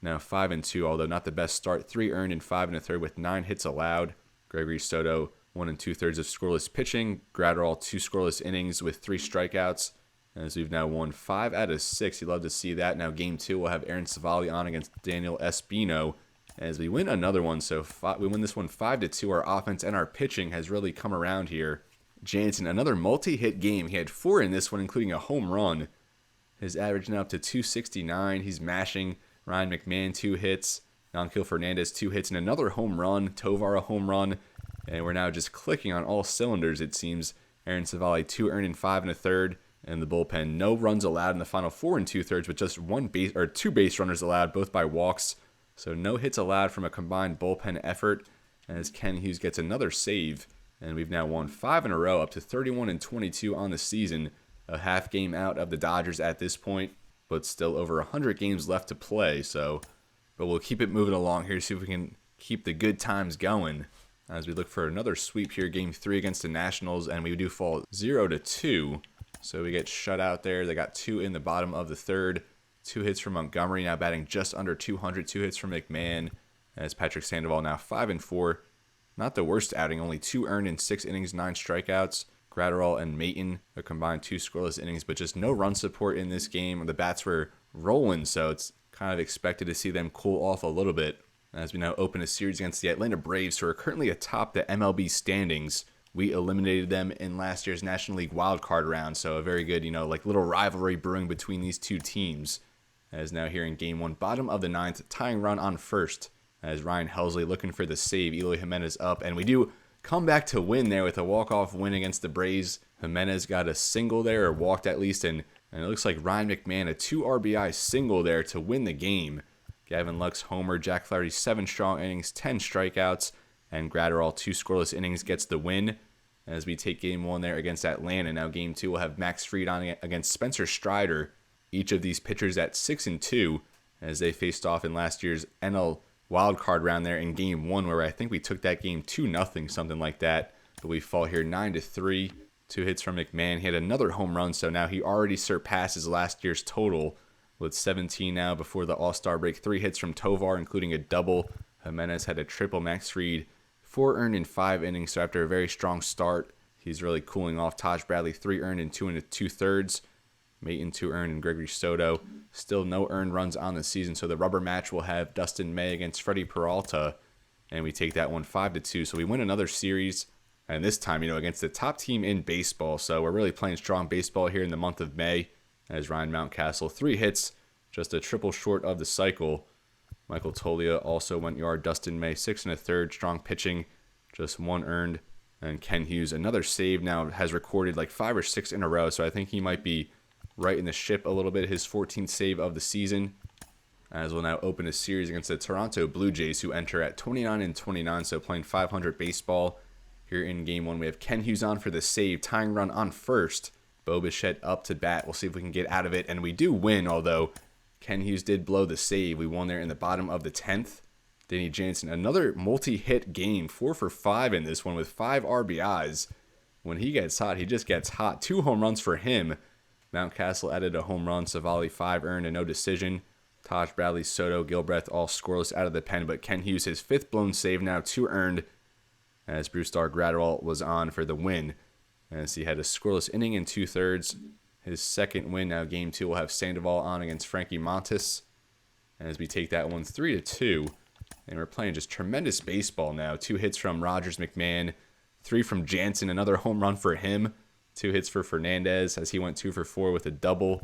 now 5-2, although not the best start. 3 earned in 5 1/3 with 9 hits allowed. Gregory Soto, 1 2/3 of scoreless pitching. Gratterall, 2 scoreless innings with 3 strikeouts, as we've now won 5 out of 6. You'd love to see that. Now game 2, we'll have Aaron Savali on against Daniel Espino as we win another one. So we win this one 5-2. Our offense and our pitching has really come around here. Jansen, another multi-hit game. He had 4 in this one, including a home run. His average now up to 269. He's mashing. Ryan McMahon, 2 hits. Nankil Fernandez, 2 hits, and another home run. Tovar, a home run. And we're now just clicking on all cylinders, it seems. Aaron Savali, 2 earned in 5 1/3. And the bullpen, no runs allowed in the final 4 2/3, but just 2 base runners allowed, both by walks. So no hits allowed from a combined bullpen effort, as Ken Hughes gets another save. And we've now won 5 in a row, up to 31-22 on the season. A half game out of the Dodgers at this point, but still over 100 games left to play. But we'll keep it moving along here, see if we can keep the good times going as we look for another sweep here, game 3 against the Nationals, and we do fall 0-2. So we get shut out there. They got 2 in the bottom of the 3rd. 2 hits from Montgomery, now batting just under 200. 2 hits from McMahon, as Patrick Sandoval now 5-4. Not the worst outing, only 2 earned in 6 innings, 9 strikeouts. Gratterall and Mayton, a combined 2 scoreless innings, but just no run support in this game. The bats were rolling, so it's kind of expected to see them cool off a little bit as we now open a series against the Atlanta Braves, who are currently atop the MLB standings. We eliminated them in last year's National League wildcard round, so a very good, little rivalry brewing between these 2 teams. As now here in game 1, bottom of the 9th, tying run on first, as Ryan Helsley looking for the save. Eloy Jimenez up, and we do come back to win there with a walk-off win against the Braves. Jimenez got a single there, or walked at least, and it looks like Ryan McMahon, a 2 RBI single there to win the game. Gavin Lux homer, Jack Flaherty 7 strong innings, 10 strikeouts, and Gratterall 2 scoreless innings gets the win as we take game 1 there against Atlanta. Now game 2, we'll have Max Fried on against Spencer Strider. Each of these pitchers at 6-2, as they faced off in last year's NL wildcard round there in Game 1, where I think we took that game 2-0, something like that. But we fall here 9-3. 2 hits from McMahon. He had another home run, so now he already surpasses last year's total with 17 now before the All-Star break. 3 hits from Tovar, including a double. Jimenez had a triple. Max Fried, 4 earned in 5 innings, so after a very strong start, he's really cooling off. Taj Bradley, 3 earned in 2 2/3. Mayton, 2 earned, and Gregory Soto. Still no earned runs on the season, so the rubber match will have Dustin May against Freddie Peralta, and we take that one 5-2. So we win another series, and this time, against the top team in baseball. So we're really playing strong baseball here in the month of May, as Ryan Mountcastle, 3 hits, just a triple short of the cycle. Michael Tolia also went yard. Dustin May, 6 1/3, strong pitching, just 1 earned. And Ken Hughes, another save now, has recorded like 5 or 6 in a row, so I think he might be right in the ship a little bit. His 14th save of the season, as we'll now open a series against the Toronto Blue Jays, who enter at 29-29, so playing 500 baseball. Here in Game 1, we have Ken Hughes on for the save, tying run on first. Bo Bichette up to bat. We'll see if we can get out of it, and we do win, although Ken Hughes did blow the save. We won there in the bottom of the 10th. Danny Jansen, another multi-hit game, 4 for 5 in this one with 5 RBIs. When he gets hot, he just gets hot. 2 home runs for him. Mountcastle added a home run. Savali, 5 earned and no decision. Taj Bradley, Soto, Gilbreth all scoreless out of the pen, but Ken Hughes, his 5th blown save now, 2 earned, as Bruce Gradwell was on for the win, as he had a scoreless inning in 2/3. His 2nd win. Now Game 2 will have Sandoval on against Frankie Montas, as we take that one 3-2. And we're playing just tremendous baseball now. 2 hits from Rogers McMahon, 3 from Jansen, another home run for him. 2 hits for Fernandez, as he went 2 for 4 with a double.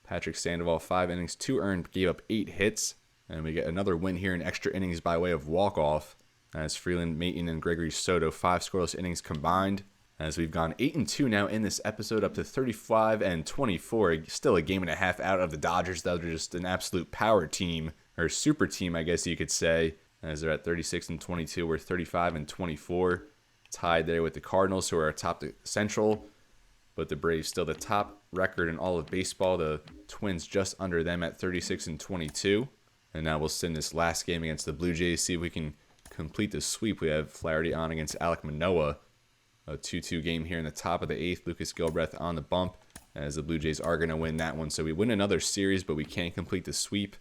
Patrick Sandoval, 5 innings, 2 earned, gave up 8 hits. And we get another win here in extra innings by way of walk-off, as Freeland, Mayton, and Gregory Soto, 5 scoreless innings combined. As we've gone 8-2 now in this episode, up to 35-24. Still a game and a half out of the Dodgers. They're just an absolute power team, or super team, I guess you could say, as they're at 36-22. We're 35-24. Tied there with the Cardinals, who are atop the Central, but the Braves still the top record in all of baseball. The Twins just under them at 36-22. And now we'll send this last game against the Blue Jays, see if we can complete the sweep. We have Flaherty on against Alek Manoah. A 2-2 game here in the top of the 8th. Lucas Gilbreth on the bump, as the Blue Jays are going to win that one. So we win another series, but we can't complete the sweep.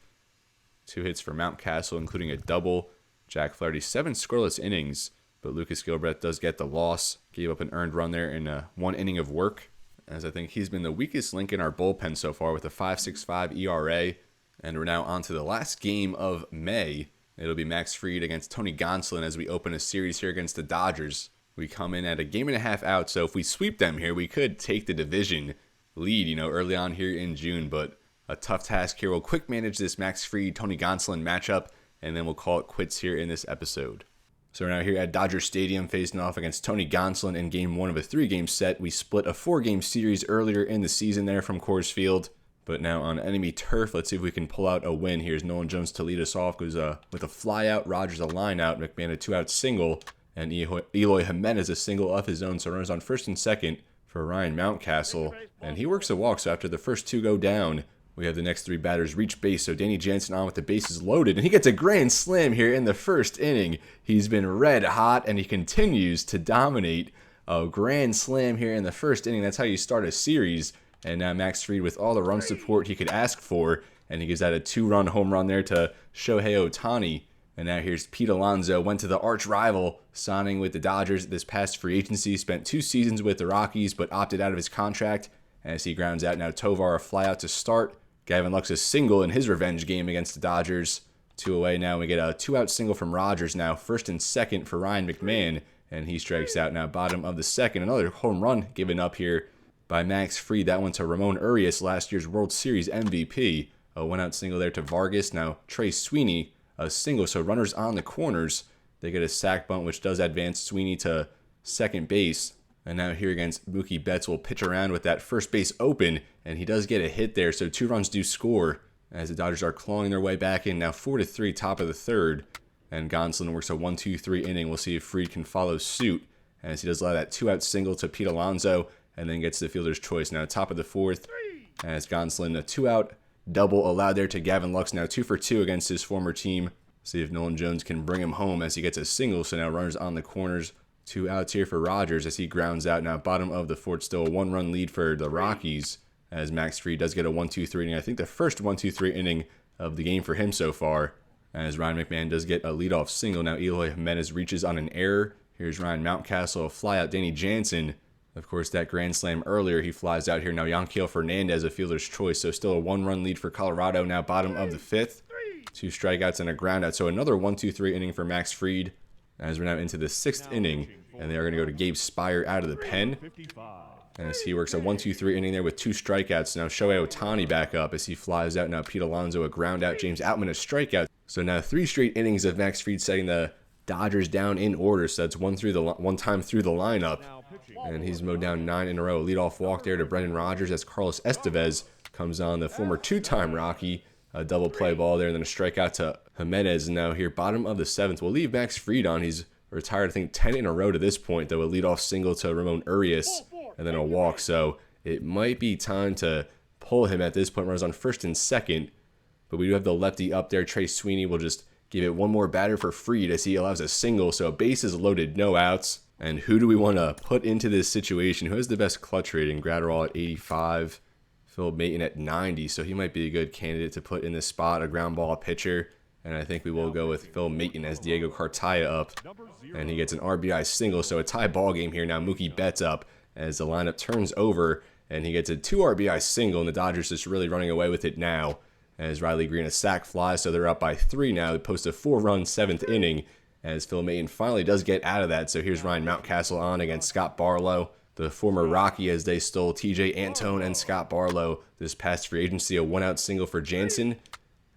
2 hits for Mountcastle, including a double. Jack Flaherty, 7 scoreless innings, but Lucas Gilbreth does get the loss. Gave up an earned run there in 1 inning of work, as I think he's been the weakest link in our bullpen so far with a 5.65 ERA. And we're now on to the last game of May. It'll be Max Fried against Tony Gonsolin as we open a series here against the Dodgers. We come in at a game and a half out, so if we sweep them here, we could take the division lead, early on here in June, but a tough task here. We'll quick manage this Max Fried, Tony Gonsolin matchup, and then we'll call it quits here in this episode. So we're now here at Dodger Stadium facing off against Tony Gonsolin in Game 1 of a 3-game set. We split a 4-game series earlier in the season there from Coors Field, but now on enemy turf. Let's see if we can pull out a win. Here's Nolan Jones to lead us off. Goes with a flyout, Rogers a line-out, McMahon a 2-out single, and Eloy Jimenez a single of his own. So runners on first and second for Ryan Mountcastle, and he works a walk. So after the first 2 go down, we have the next 3 batters reach base. So Danny Jansen on with the bases loaded, and he gets a grand slam here in the first inning. He's been red hot, and he continues to dominate. A grand slam here in the first inning. That's how you start a series. And now Max Fried with all the run support he could ask for, and he gives out a 2-run home run there to Shohei Ohtani. And now here's Pete Alonso, went to the arch rival, signing with the Dodgers this past free agency. Spent 2 seasons with the Rockies, but opted out of his contract as he grounds out now Tovar a flyout to start. Gavin Lux a single in his revenge game against the Dodgers. 2 away now. We get a 2-out single from Rogers now. First and second for Ryan McMahon, and he strikes out now bottom of the 2nd. Another home run given up here by Max Fried. That one to Ramon Urias, last year's World Series MVP. A 1-out single there to Vargas. Now Trey Sweeney, a single. So runners on the corners. They get a sac bunt, which does advance Sweeney to second base. And now here against Mookie Betts will pitch around with that first base open, and he does get a hit there. So 2 runs do score as the Dodgers are clawing their way back in. Now 4-3, top of the 3rd. And Gonsolin works a 1-2-3 inning. We'll see if Fried can follow suit as he does allow that 2-out single to Pete Alonso, and then gets the fielder's choice. Now top of the 4th as Gonsolin, a 2-out double allowed there to Gavin Lux. Now 2 for 2 against his former team. See if Nolan Jones can bring him home as he gets a single. So now runners on the corners. 2 outs here for Rogers as he grounds out. Now bottom of the 4th, still a 1-run lead for the Rockies as Max Fried does get a 1-2-3 inning. I think the first 1-2-3 inning of the game for him so far, as Ryan McMahon does get a leadoff single. Now Eloy Jimenez reaches on an error. Here's Ryan Mountcastle, a fly out. Danny Jansen, of course, that grand slam earlier, he flies out here. Now Teoscar Hernandez, a fielder's choice. So still a 1-run lead for Colorado. Now bottom of the 5th. 2 strikeouts and a groundout. So another 1-2-3 inning for Max Fried as we're now into the 6th inning. And they are going to go to Gabe Spire out of the pen as he works a 1-2-3 inning there with 2 strikeouts. Now Shohei Ohtani back up as he flies out. Now Pete Alonso a ground out. James Outman a strikeout. So now 3 straight innings of Max Fried setting the Dodgers down in order. So that's one time through the lineup. And he's mowed down 9 in a row. Leadoff walk there to Brendan Rodgers as Carlos Estevez comes on, the former 2-time Rocky. A double play ball there and then a strikeout to Jimenez. Now here bottom of the 7th. We'll leave Max Fried on. He's retired I think 10 in a row to this point, though. A leadoff single to Ramon Urias and then a walk. So it might be time to pull him at this point. Runners on 1st and 2nd. But we do have the lefty up there. Trey Sweeney will just give it one more batter for Fried as he allows a single. So bases loaded, no outs. And who do we want to put into this situation? Who has the best clutch rating? Gratterall at 85. Phil Maton at 90. So he might be a good candidate to put in this spot. A ground ball pitcher. And I think we will go with Phil Maton as Diego Cartaya up. And he gets an RBI single. So a tie ball game here. Now Mookie Betts up as the lineup turns over. And he gets a 2 RBI single. And the Dodgers just really running away with it now. As Riley Green a sac flies. So they're up by 3 now. They post a 4-run 7th inning. As Phil Maton finally does get out of that. So here's Ryan Mountcastle on against Scott Barlow, the former Rocky, as they stole TJ Antone and Scott Barlow this past free agency. A 1-out single for Jansen,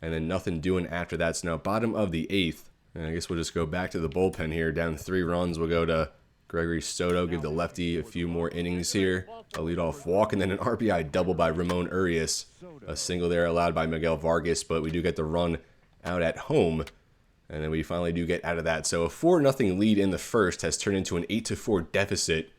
and then nothing doing after that. So now bottom of the 8th. And I guess we'll just go back to the bullpen here. Down 3 runs. We'll go to Gregory Soto, give the lefty a few more innings here. A leadoff walk, and then an RBI double by Ramon Urias. A single there allowed by Miguel Vargas, but we do get the run out at home. And then we finally do get out of that. So a 4-0 lead in the first has turned into an 8-4 deficit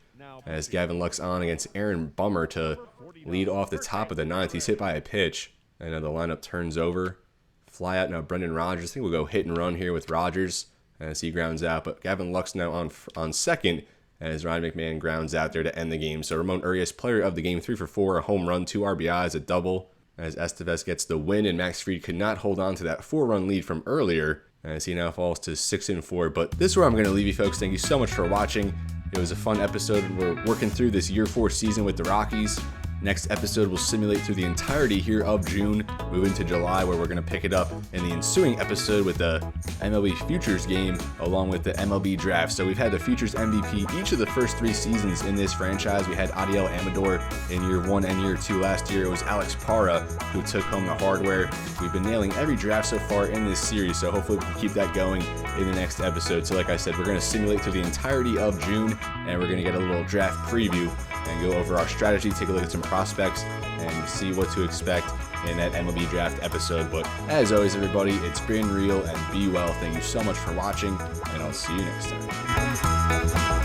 as Gavin Lux on against Aaron Bummer to lead off the top of the 9th. He's hit by a pitch. And now the lineup turns over. Fly out now Brendan Rodgers. I think we'll go hit and run here with Rodgers as he grounds out. But Gavin Lux now on second as Ryan McMahon grounds out there to end the game. So Ramon Urias, player of the game, 3 for 4, a home run, 2 RBIs, a double. As Estevez gets the win, and Max Fried could not hold on to that 4-run lead from earlier, as he now falls to 6-4. But this is where I'm going to leave you, folks. Thank you so much for watching. It was a fun episode. We're working through this Year 4 season with the Rockies. Next episode will simulate through the entirety here of June, moving to July, where we're going to pick it up in the ensuing episode with the MLB Futures game, along with the MLB Draft. So we've had the Futures MVP each of the first 3 seasons in this franchise. We had Adiel Amador in Year 1 and Year 2. Last year it was Alex Parra who took home the hardware. We've been nailing every draft so far in this series, so hopefully we can keep that going in the next episode. So like I said, we're going to simulate through the entirety of June, and we're going to get a little draft preview and go over our strategy, take a look at some prospects, and see what to expect in that MLB Draft episode. But as always, everybody, it's been real, and be well. Thank you so much for watching, and I'll see you next time.